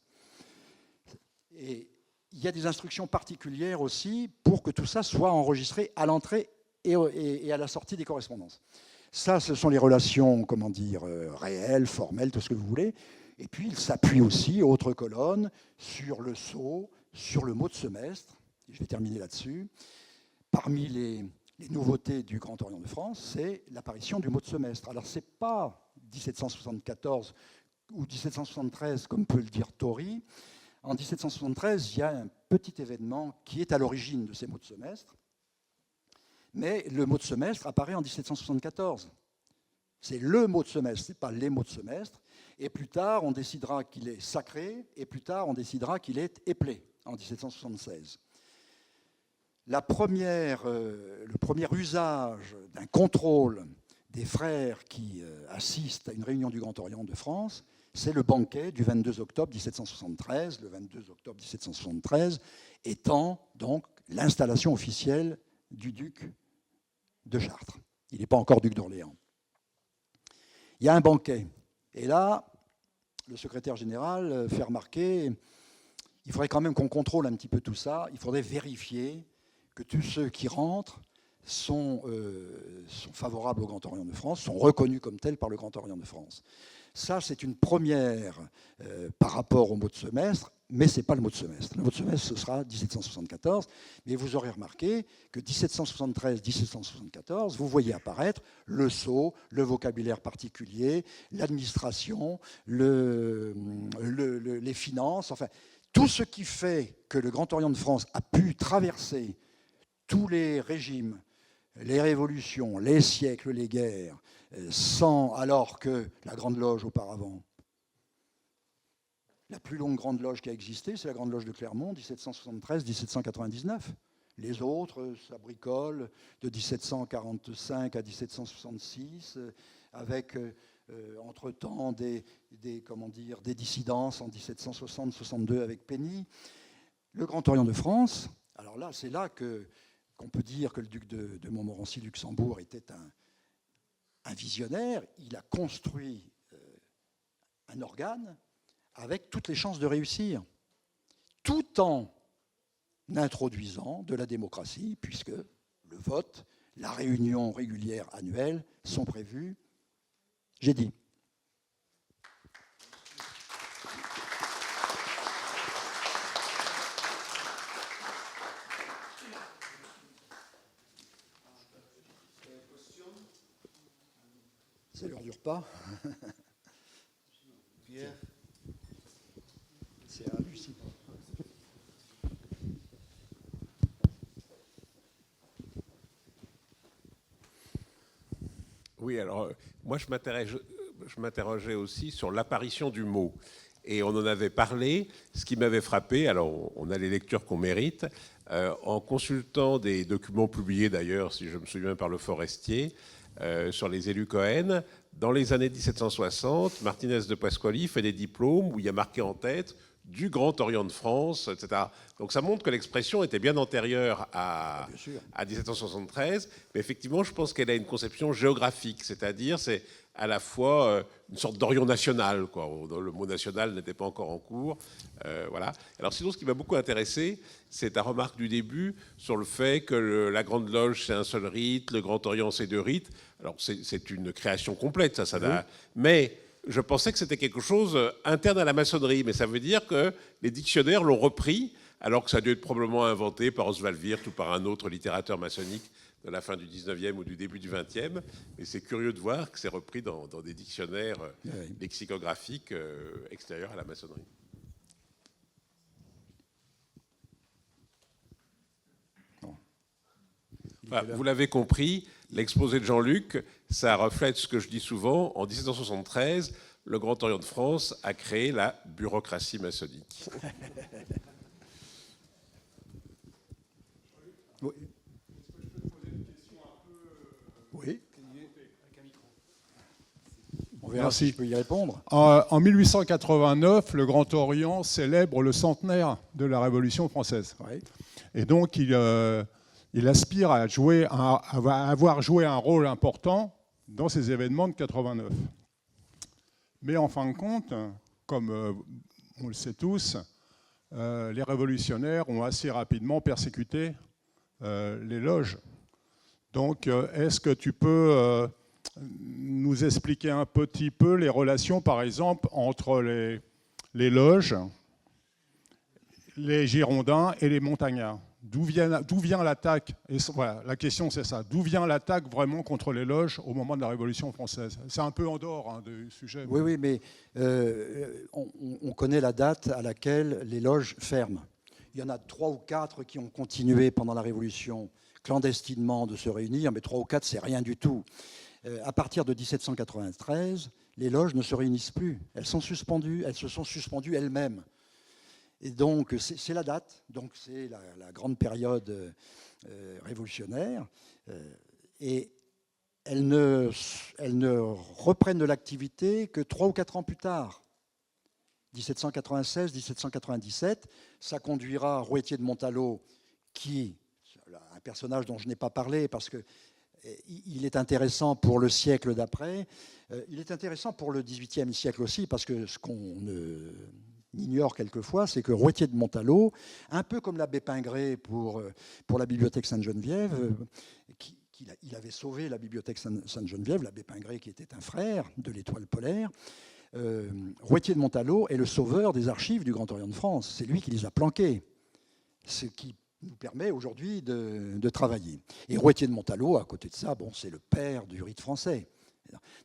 Et il y a des instructions particulières aussi pour que tout ça soit enregistré à l'entrée et à la sortie des correspondances. Ça, ce sont les relations, réelles, formelles, tout ce que vous voulez. Et puis, il s'appuie aussi, autre colonne, sur le sceau, sur le mot de semestre. Je vais terminer là-dessus. Parmi les nouveautés du Grand Orient de France, c'est l'apparition du mot de semestre. Alors, ce n'est pas 1774 ou 1773, comme peut le dire Tory. En 1773, il y a un petit événement qui est à l'origine de ces mots de semestre. Mais le mot de semestre apparaît en 1774. C'est le mot de semestre, ce n'est pas les mots de semestre. Et plus tard, on décidera qu'il est sacré, et plus tard, on décidera qu'il est éplé, en 1776. Le premier usage d'un contrôle des frères qui assistent à une réunion du Grand Orient de France, c'est le banquet du 22 octobre 1773, le 22 octobre 1773 étant donc l'installation officielle du duc de Chartres. Il n'est pas encore duc d'Orléans. Il y a un banquet. Et là, le secrétaire général fait remarquer, il faudrait quand même qu'on contrôle un petit peu tout ça, il faudrait vérifier que tous ceux qui rentrent sont favorables au Grand Orient de France, sont reconnus comme tels par le Grand Orient de France. Ça, c'est une première par rapport au mot de semestre, mais ce n'est pas le mot de semestre. Le mot de semestre, ce sera 1774, mais vous aurez remarqué que 1773-1774, vous voyez apparaître le sceau, le vocabulaire particulier, l'administration, les finances, enfin, tout ce qui fait que le Grand Orient de France a pu traverser tous les régimes, les révolutions, les siècles, les guerres, alors que la Grande Loge auparavant, la plus longue Grande Loge qui a existé, c'est la Grande Loge de Clermont, 1773-1799. Les autres, ça bricole de 1745 à 1766, avec entre-temps des dissidences en 1760-62 avec Penny. Le Grand Orient de France, alors là, c'est là qu'on peut dire que le duc de Montmorency-Luxembourg était un visionnaire. Il a construit un organe avec toutes les chances de réussir, tout en introduisant de la démocratie, puisque le vote, la réunion régulière annuelle sont prévus. J'ai dit. C'est l'heure du repas. Pierre. C'est à Lucie. Oui, alors moi je m'interrogeais aussi sur l'apparition du mot. Et on en avait parlé. Ce qui m'avait frappé, alors on a les lectures qu'on mérite, en consultant des documents publiés d'ailleurs, si je me souviens, par le Forestier, sur les élus Cohen. Dans les années 1760, Martinez de Pasquali fait des diplômes où il y a marqué en tête du Grand Orient de France, etc. Donc ça montre que l'expression était bien antérieure à 1773, mais effectivement, je pense qu'elle a une conception géographique, c'est-à-dire c'est à la fois une sorte d'Orient national, quoi. Le mot national n'était pas encore en cours. Voilà. Alors sinon, ce qui m'a beaucoup intéressé, c'est ta remarque du début sur le fait que la Grande Loge, c'est un seul rite, le Grand Orient, c'est 2 rites. Alors c'est une création complète, ça Oui. mais je pensais que c'était quelque chose interne à la maçonnerie, mais ça veut dire que les dictionnaires l'ont repris, alors que ça a dû être probablement inventé par Oswald Wirth ou par un autre littérateur maçonnique de la fin du 19e ou du début du 20e. Et c'est curieux de voir que c'est repris dans des dictionnaires lexicographiques extérieurs à la maçonnerie. Enfin, vous l'avez compris, l'exposé de Jean-Luc, ça reflète ce que je dis souvent. En 1773, le Grand Orient de France a créé la bureaucratie maçonnique. Oui. Oui. On verra Merci. si je peux y répondre. En 1889, le Grand Orient célèbre le centenaire de la Révolution française. Oui. Et donc, il aspire à avoir joué un rôle important dans ces événements de 89. Mais en fin de compte, comme on le sait tous, les révolutionnaires ont assez rapidement persécuté les loges. Donc, est-ce que tu peux nous expliquer un petit peu les relations, par exemple, entre les loges, les Girondins et les montagnards? D'où vient l'attaque? Et voilà, la question, c'est ça. D'où vient l'attaque vraiment contre les loges au moment de la Révolution française? C'est un peu en dehors du sujet. Oui, oui, mais on connaît la date à laquelle les loges ferment. Il y en a 3 ou 4 qui ont continué pendant la Révolution clandestinement de se réunir, mais 3 ou 4, c'est rien du tout. À partir de 1793, les loges ne se réunissent plus. Elles sont suspendues, elles se sont suspendues elles-mêmes. Et donc, c'est la date, donc c'est la grande période révolutionnaire. Et elles ne reprennent de l'activité que 3 ou 4 ans plus tard. 1796, 1797, ça conduira Rouetier de Montalot, qui, un personnage dont je n'ai pas parlé parce qu'il est intéressant pour le siècle d'après, il est intéressant pour le XVIIIe siècle aussi, parce que ce qu'on ignore quelquefois, c'est que Rouetier de Montalot, un peu comme l'abbé Pingré pour la bibliothèque Sainte-Geneviève, il avait sauvé la bibliothèque Sainte-Geneviève, l'abbé Pingré qui était un frère de l'Étoile polaire. Rouetier de Montalot est le sauveur des archives du Grand Orient de France. C'est lui qui les a planquées, ce qui nous permet aujourd'hui de travailler. Et Rouetier de Montalot, à côté de ça, bon, c'est le père du rite français.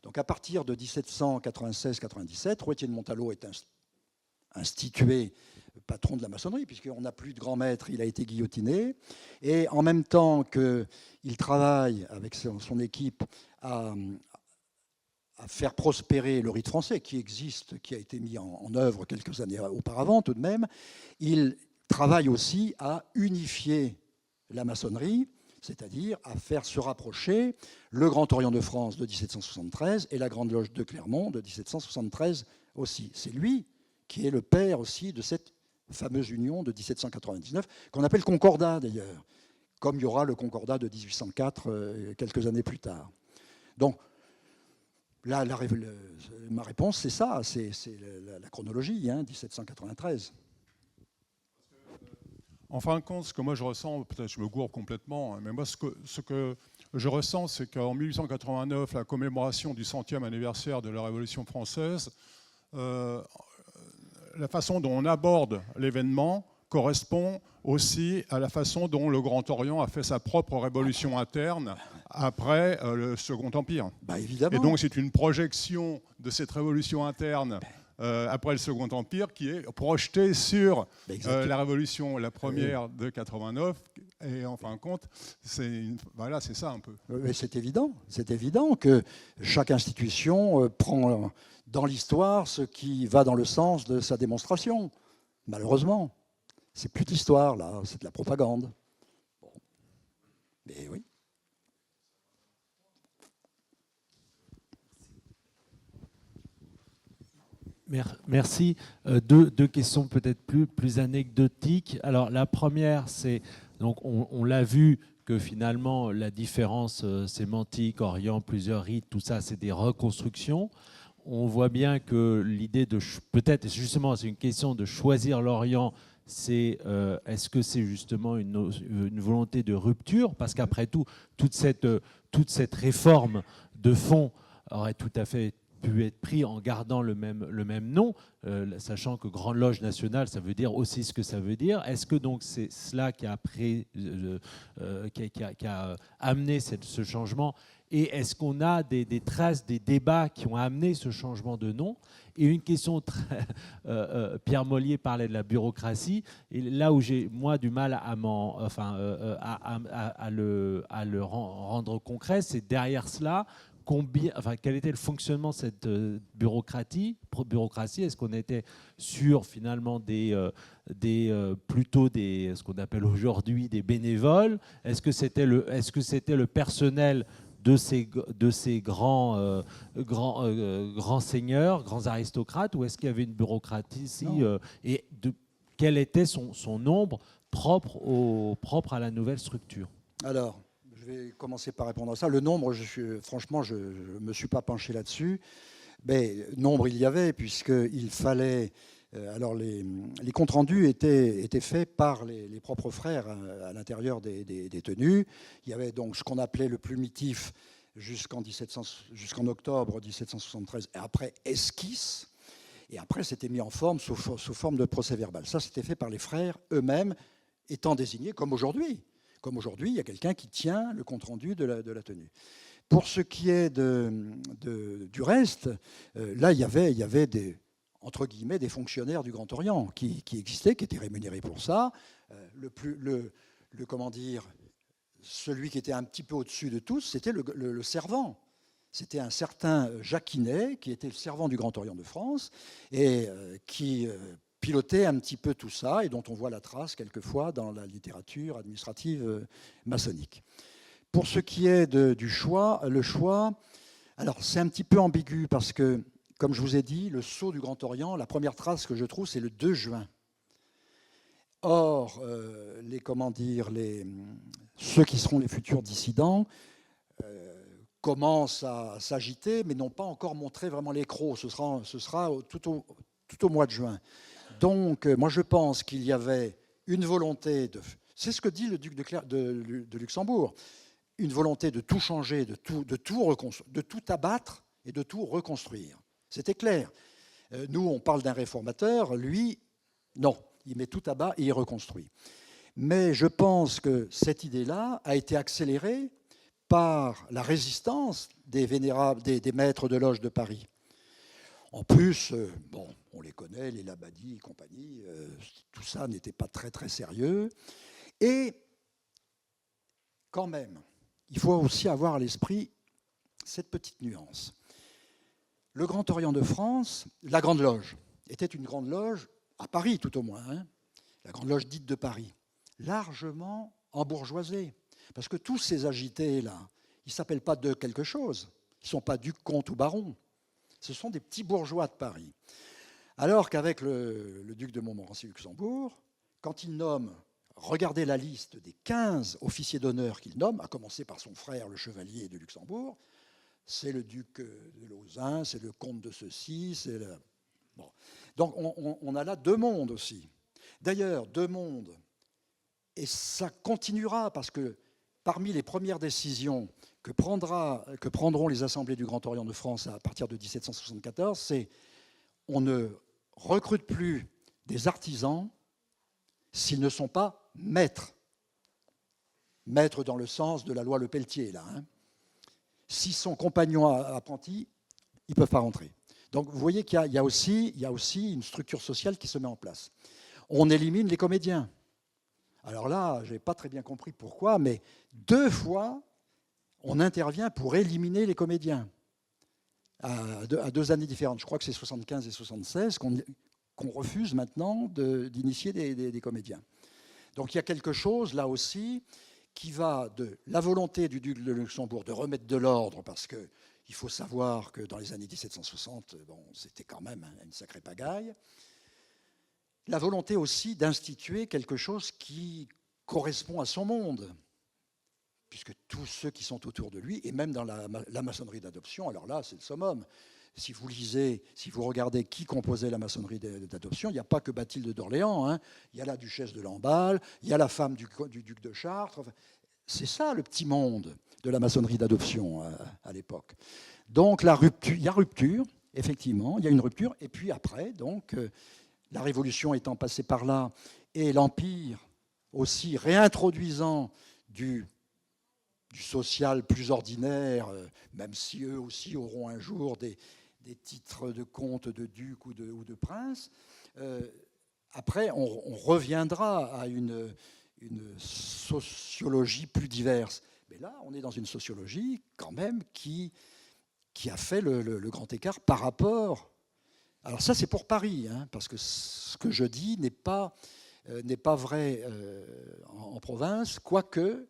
Donc à partir de 1796-97, Rouetier de Montalot est institué patron de la maçonnerie, puisqu'on n'a plus de grand maître, il a été guillotiné. Et en même temps qu'il travaille avec son équipe à faire prospérer le rite français, qui existe, qui a été mis en œuvre quelques années auparavant tout de même, il travaille aussi à unifier la maçonnerie, c'est-à-dire à faire se rapprocher le Grand Orient de France de 1773 et la Grande Loge de Clermont de 1773 aussi. C'est lui qui est le père aussi de cette fameuse union de 1799, qu'on appelle Concordat d'ailleurs, comme il y aura le Concordat de 1804 quelques années plus tard. Donc, là, ma réponse, c'est ça, c'est la chronologie, 1793. En fin de compte, ce que moi je ressens, peut-être je me gourre complètement, mais moi ce que je ressens, c'est qu'en 1889, la commémoration du 100e anniversaire de la Révolution française, la façon dont on aborde l'événement correspond aussi à la façon dont le Grand Orient a fait sa propre révolution interne après le Second Empire. Bah, évidemment. Et donc c'est une projection de cette révolution interne après le Second Empire qui est projetée sur la révolution, la première de 89. Et en fin de compte, voilà, c'est ça un peu. Mais c'est évident que chaque institution prend dans l'histoire ce qui va dans le sens de sa démonstration. Malheureusement, c'est plus de l'histoire, là, c'est de la propagande. Bon. Mais oui. Merci. Deux questions peut-être plus anecdotiques. Alors la première, c'est, donc on l'a vu que finalement la différence sémantique, Orient, plusieurs rites, tout ça, c'est des reconstructions. On voit bien que l'idée de, peut-être justement, c'est une question de choisir l'Orient, c'est est-ce que c'est justement une volonté de rupture? Parce qu'après tout, toute cette réforme de fond aurait tout à fait pu être pris en gardant le même nom, sachant que Grande Loge nationale, ça veut dire aussi ce que ça veut dire. Est-ce que donc c'est cela qui a amené ce changement? Et est-ce qu'on a des traces, des débats qui ont amené ce changement de nom? Et une question très... Pierre Mollier parlait de la bureaucratie, et là où j'ai, moi, du mal à le rendre concret, c'est derrière cela... quel était le fonctionnement de cette bureaucratie? Est-ce qu'on était sur finalement plutôt ce qu'on appelle aujourd'hui des bénévoles? Est-ce que c'était le personnel de ces grands seigneurs, grands aristocrates, ou est-ce qu'il y avait une bureaucratie et quel était son nombre propre à la nouvelle structure? Alors, je vais commencer par répondre à ça. Le nombre, franchement, je ne me suis pas penché là-dessus. Mais nombre, il y avait, puisqu'il fallait... alors, les comptes rendus étaient faits par les propres frères à l'intérieur des tenues. Il y avait donc ce qu'on appelait le plumitif jusqu'en octobre 1773, et après esquisse. Et après, c'était mis en forme sous forme de procès-verbal. Ça, c'était fait par les frères eux-mêmes, étant désignés comme aujourd'hui. Comme aujourd'hui, il y a quelqu'un qui tient le compte-rendu de la tenue. Pour ce qui est du reste, là, il y avait des, entre guillemets, des fonctionnaires du Grand Orient qui existaient, qui étaient rémunérés pour ça. Comment dire, celui qui était un petit peu au-dessus de tous, c'était le servant. C'était un certain Jacquinet, qui était le servant du Grand Orient de France, et qui pilotait un petit peu tout ça, et dont on voit la trace quelquefois dans la littérature administrative maçonnique. Pour ce qui est du choix, le choix, alors c'est un petit peu ambigu, parce que, comme je vous ai dit, le sceau du Grand Orient, la première trace que je trouve, c'est le 2 juin. Or, ceux qui seront les futurs dissidents commencent à s'agiter, mais n'ont pas encore montré vraiment les crocs. Ce sera tout au mois de juin. Donc, moi, je pense qu'il y avait une volonté de... C'est ce que dit le duc de Luxembourg. Une volonté de tout changer, de tout abattre et de tout reconstruire. C'était clair. Nous, on parle d'un réformateur. Lui, non. Il met tout à bas et il reconstruit. Mais je pense que cette idée-là a été accélérée par la résistance des vénérables, des maîtres de loge de Paris. En plus, on les connaît, les Labadie et compagnie, tout ça n'était pas très très sérieux. Et quand même, il faut aussi avoir à l'esprit cette petite nuance. Le Grand Orient de France, la Grande Loge, était une grande loge, à Paris tout au moins, hein, la Grande Loge dite de Paris, largement embourgeoisée. Parce que tous ces agités-là, ils ne s'appellent pas de quelque chose, ils ne sont pas ducs, comtes ou barons. Ce sont des petits bourgeois de Paris. Alors qu'avec le duc de Montmorency-Luxembourg, quand il nomme, regardez la liste des 15 officiers d'honneur qu'il nomme, à commencer par son frère, le chevalier de Luxembourg, c'est le duc de Lauzun, c'est le comte de ceci, c'est le... Bon. Donc on a là deux mondes aussi. D'ailleurs, deux mondes, et ça continuera, parce que parmi les premières décisions que prendront les assemblées du Grand Orient de France à partir de 1774, c'est on ne recrute plus des artisans s'ils ne sont pas maîtres. Maîtres dans le sens de la loi Le Pelletier, là. Hein. S'ils sont compagnons apprentis, ils ne peuvent pas rentrer. Donc vous voyez qu'il y a aussi une structure sociale qui se met en place. On élimine les comédiens. Alors là, je n'ai pas très bien compris pourquoi, mais 2 fois, on intervient pour éliminer les comédiens à 2 années différentes. Je crois que c'est 75 et 76 qu'on refuse maintenant d'initier des comédiens. Donc il y a quelque chose, là aussi, qui va de la volonté du duc de Luxembourg de remettre de l'ordre, parce que Il faut savoir que dans les années 1760, bon, c'était quand même une sacrée pagaille. La volonté aussi d'instituer quelque chose qui correspond à son monde, puisque tous ceux qui sont autour de lui, et même dans la maçonnerie d'adoption, alors là, c'est le summum. Si vous lisez, si vous regardez qui composait la maçonnerie d'adoption, il n'y a pas que Bathilde d'Orléans, hein. Il y a la duchesse de Lamballe, il y a la femme du duc de Chartres. Enfin, c'est ça le petit monde de la maçonnerie d'adoption à l'époque. Donc la rupture, il y a rupture, effectivement, il y a une rupture, et puis après, donc, la Révolution étant passée par là, et l'Empire aussi réintroduisant du social plus ordinaire, même si eux aussi auront un jour des titres de comte, de duc ou de prince. Après, on reviendra à une sociologie plus diverse. Mais là, on est dans une sociologie quand même qui a fait le grand écart par rapport... Alors ça, c'est pour Paris, hein, parce que ce que je dis n'est pas vrai en province, quoique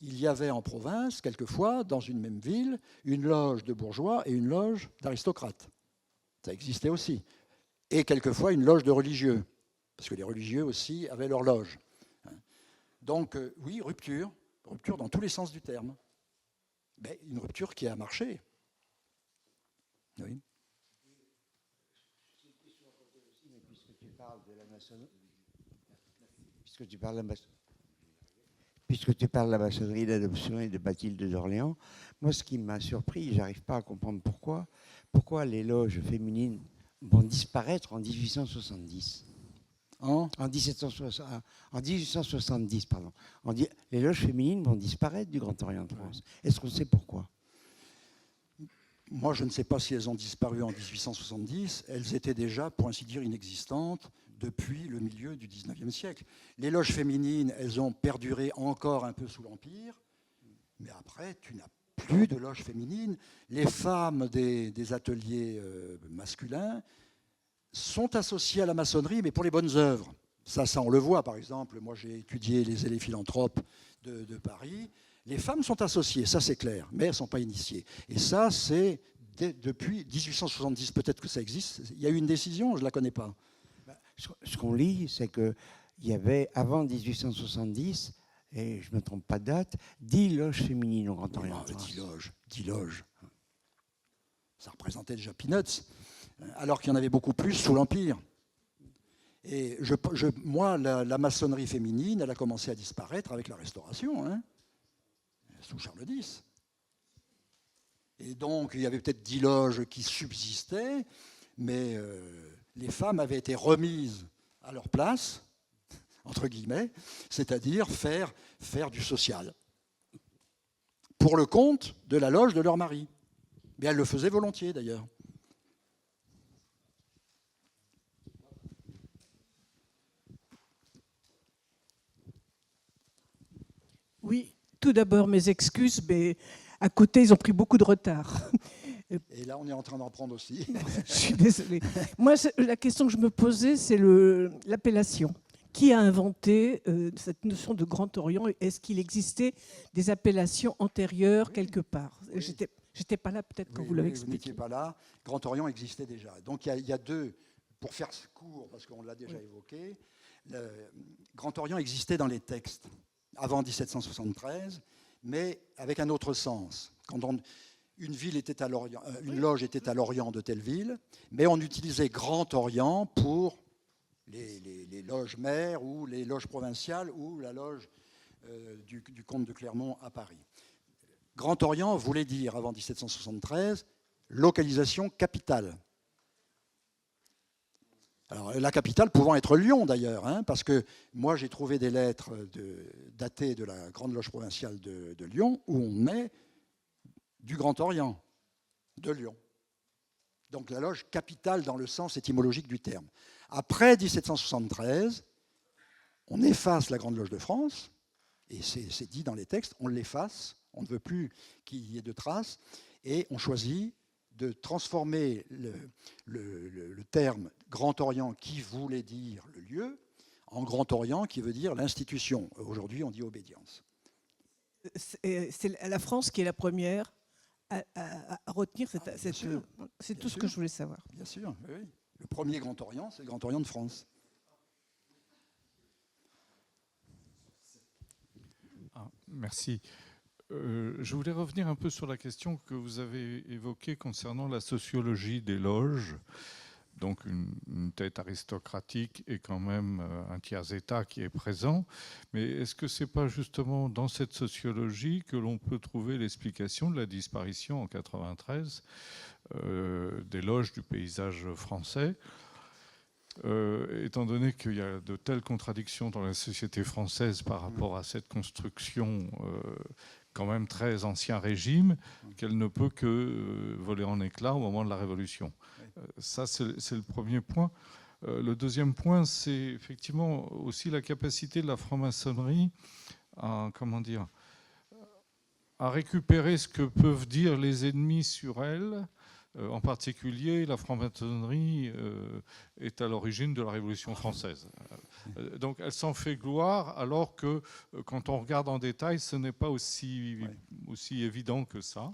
il y avait en province, quelquefois, dans une même ville, une loge de bourgeois et une loge d'aristocrates. Ça existait aussi. Et quelquefois une loge de religieux, parce que les religieux aussi avaient leur loge. Donc oui, rupture dans tous les sens du terme. Mais une rupture qui a marché. Oui. Puisque tu parles de la maçonnerie d'adoption et de Bathilde d'Orléans, moi, ce qui m'a surpris, j'arrive pas à comprendre pourquoi les loges féminines vont disparaître en 1870. En 1870, pardon. Les loges féminines vont disparaître du Grand Orient de France. Est-ce qu'on sait pourquoi? Moi, je ne sais pas si elles ont disparu en 1870. Elles étaient déjà, pour ainsi dire, inexistantes depuis le milieu du XIXe siècle. Les loges féminines, elles ont perduré encore un peu sous l'Empire, mais après, tu n'as plus de loges féminines. Les femmes des ateliers masculins sont associées à la maçonnerie, mais pour les bonnes œuvres. Ça, on le voit, par exemple. Moi, j'ai étudié les ailées philanthropes de Paris. Les femmes sont associées, ça c'est clair, mais elles ne sont pas initiées. Et ça, c'est depuis 1870, peut-être que ça existe. Il y a eu une décision, je ne la connais pas. Ce qu'on lit, c'est qu'il y avait, avant 1870, et je ne me trompe pas de date, 10 loges féminines au Grand Orient. 10 loges. Ça représentait déjà peanuts, alors qu'il y en avait beaucoup plus sous l'Empire. Et moi, la maçonnerie féminine, elle a commencé à disparaître avec la Restauration, hein, sous Charles X. Et donc, il y avait peut-être 10 loges qui subsistaient, mais les femmes avaient été remises à leur place, entre guillemets, c'est-à-dire faire du social, pour le compte de la loge de leur mari. Mais elles le faisaient volontiers, d'ailleurs. Oui, tout d'abord, mes excuses, mais à côté, ils ont pris beaucoup de retard. Et là, on est en train d'en prendre aussi. Je suis désolée. Moi, la question que je me posais, c'est l'appellation. Qui a inventé cette notion de Grand Orient? Est-ce qu'il existait des appellations antérieures quelque part? Oui. J'étais pas là, peut-être, quand vous l'avez expliqué. Vous n'étiez pas là. Grand Orient existait déjà. Donc, il y a deux, pour faire court, parce qu'on l'a déjà évoqué, le Grand Orient existait dans les textes avant 1773, mais avec un autre sens. Une ville était à l'Orient, une loge était à l'Orient de telle ville, mais on utilisait Grand Orient pour les loges mères ou les loges provinciales ou la loge du comte de Clermont à Paris. Grand Orient voulait dire, avant 1773, localisation capitale. Alors, la capitale pouvant être Lyon, d'ailleurs, hein, parce que moi, j'ai trouvé des lettres datées de la Grande Loge provinciale de Lyon où on met du Grand Orient, de Lyon. Donc, la loge capitale dans le sens étymologique du terme. Après 1773, on efface la Grande Loge de France, et c'est dit dans les textes, on l'efface, on ne veut plus qu'il y ait de traces, et on choisit de transformer le terme Grand Orient, qui voulait dire le lieu, en Grand Orient, qui veut dire l'institution. Aujourd'hui, on dit obédience. C'est la France qui est la première à retenir. bien sûr. C'est Bien tout ce sûr. que je voulais savoir. Bien sûr, oui, oui. Le premier Grand Orient, c'est le Grand Orient de France. Merci. Je voulais revenir un peu sur la question que vous avez évoquée concernant la sociologie des loges. Donc une tête aristocratique et quand même un tiers-état qui est présent. Mais est-ce que ce n'est pas justement dans cette sociologie que l'on peut trouver l'explication de la disparition en 1993 des loges du paysage français, étant donné qu'il y a de telles contradictions dans la société française par rapport à cette construction quand même très ancien régime, qu'elle ne peut que voler en éclats au moment de la Révolution. Ça, c'est le premier point. Le deuxième point, c'est effectivement aussi la capacité de la franc-maçonnerie à, à récupérer ce que peuvent dire les ennemis sur elle. En particulier, la franc-maçonnerie est à l'origine de la Révolution française. Donc elle s'en fait gloire, alors que quand on regarde en détail, ce n'est pas aussi évident que ça.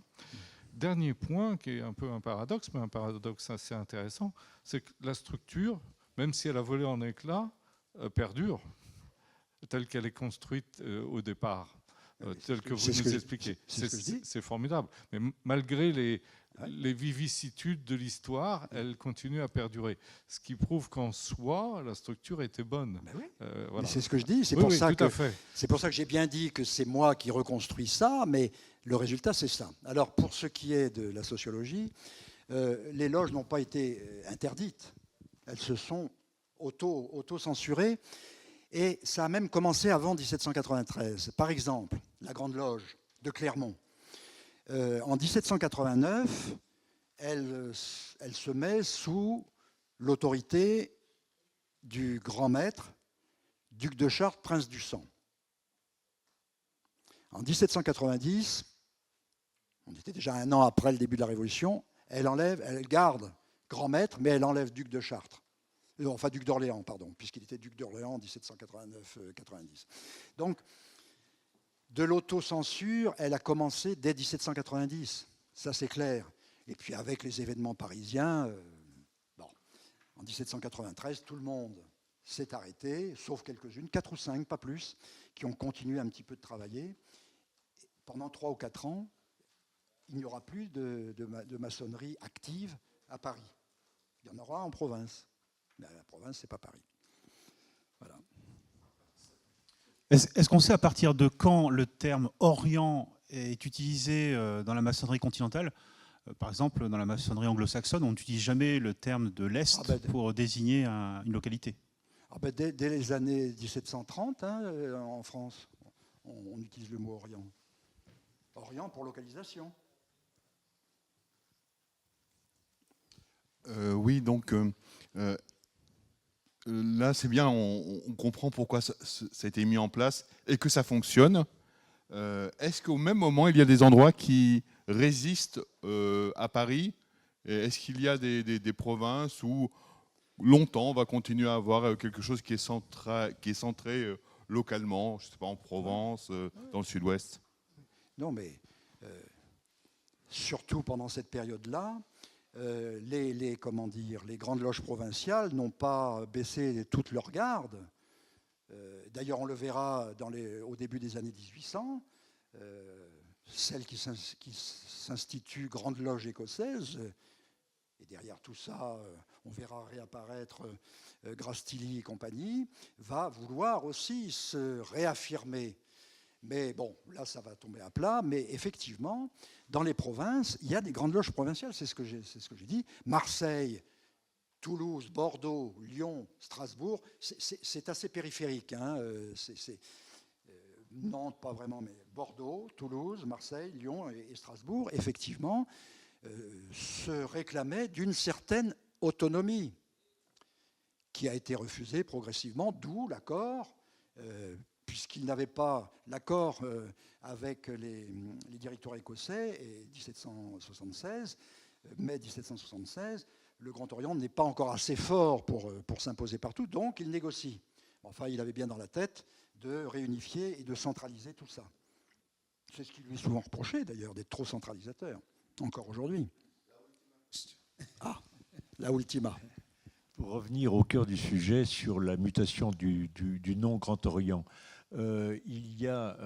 Dernier point, qui est un peu un paradoxe, mais un paradoxe assez intéressant, c'est que la structure, même si elle a volé en éclats, perdure, telle qu'elle est construite au départ, telle que vous nous expliquez. C'est formidable. Mais malgré les vicissitudes de l'histoire, elle continue à perdurer. Ce qui prouve qu'en soi, la structure était bonne. Voilà. C'est ce que je dis. C'est oui, pour, pour ça que j'ai bien dit que c'est moi qui reconstruis ça, mais le résultat, c'est ça. Alors, pour ce qui est de la sociologie, les loges n'ont pas été interdites. Elles se sont auto-censurées. Et ça a même commencé avant 1793. Par exemple, la Grande Loge de Clermont. En 1789, elle se met sous l'autorité du grand maître, duc de Chartres, prince du sang. En 1790, on était déjà un an après le début de la Révolution, elle garde grand maître, mais elle enlève duc de Chartres. Enfin, duc d'Orléans, pardon, puisqu'il était duc d'Orléans en 1789-90. Donc, de l'autocensure, elle a commencé dès 1790, ça c'est clair. Et puis avec les événements parisiens, en 1793, tout le monde s'est arrêté, sauf quelques-unes, 4 ou 5, pas plus, qui ont continué un petit peu de travailler. Pendant 3 ou 4 ans, il n'y aura plus de maçonnerie active à Paris. Il y en aura en province. Mais la province, ce n'est pas Paris. Voilà. Est-ce qu'on sait à partir de quand le terme Orient est utilisé dans la maçonnerie continentale ? Par exemple, dans la maçonnerie anglo-saxonne, on n'utilise jamais le terme de l'Est pour désigner une localité. Dès les années 1730, en France, on utilise le mot Orient. Orient pour localisation. Oui, donc là, c'est bien, on comprend pourquoi ça a été mis en place et que ça fonctionne. Est-ce qu'au même moment, il y a des endroits qui résistent à Paris? Est-ce qu'il y a des provinces où longtemps on va continuer à avoir quelque chose qui est centré localement, je ne sais pas, en Provence, dans le sud-ouest? Non, mais surtout pendant cette période-là, les grandes loges provinciales n'ont pas baissé toutes leurs gardes. D'ailleurs, on le verra au début des années 1800, celle qui s'institue Grande Loge écossaise, et derrière tout ça, on verra réapparaître Grastilly et compagnie, va vouloir aussi se réaffirmer. Mais bon, là, ça va tomber à plat. Mais effectivement, dans les provinces, il y a des grandes loges provinciales, c'est ce que j'ai dit. Marseille, Toulouse, Bordeaux, Lyon, Strasbourg, c'est assez périphérique. Nantes, pas vraiment, mais Bordeaux, Toulouse, Marseille, Lyon et Strasbourg, effectivement, se réclamaient d'une certaine autonomie qui a été refusée progressivement, d'où l'accord. Puisqu'il n'avait pas l'accord avec les directoires écossais, et 1776, mai 1776, le Grand Orient n'est pas encore assez fort pour s'imposer partout, donc il négocie. Enfin, il avait bien dans la tête de réunifier et de centraliser tout ça. C'est ce qui lui est souvent reproché, d'ailleurs, d'être trop centralisateur. encore aujourd'hui. Ah, la ultima. Pour revenir au cœur du sujet sur la mutation du nom Grand Orient, il y a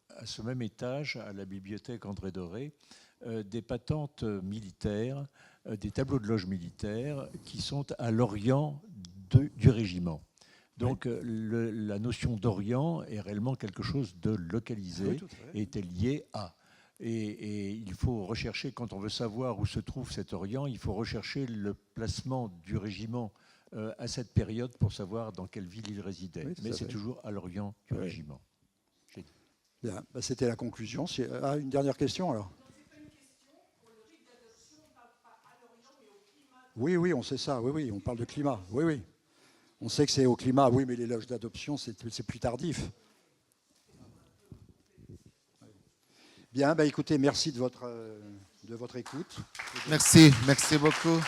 à ce même étage, à la bibliothèque André Doré, des patentes militaires, des tableaux de loge militaires qui sont à l'Orient du régiment. Donc la notion d'Orient est réellement quelque chose de localisé et est lié à. Et il faut rechercher, quand on veut savoir où se trouve cet Orient, il faut rechercher le placement du régiment à cette période pour savoir dans quelle ville il résidait. Oui, mais c'est toujours à l'Orient du régiment. Bien, bah, c'était la conclusion. Une dernière question alors. Oui, oui, on sait ça. Oui, oui, on parle de climat. Oui, oui. On sait que c'est au climat. Oui, mais les loges d'adoption, c'est plus tardif. Bien, bah, écoutez, merci de votre écoute. Merci, merci beaucoup.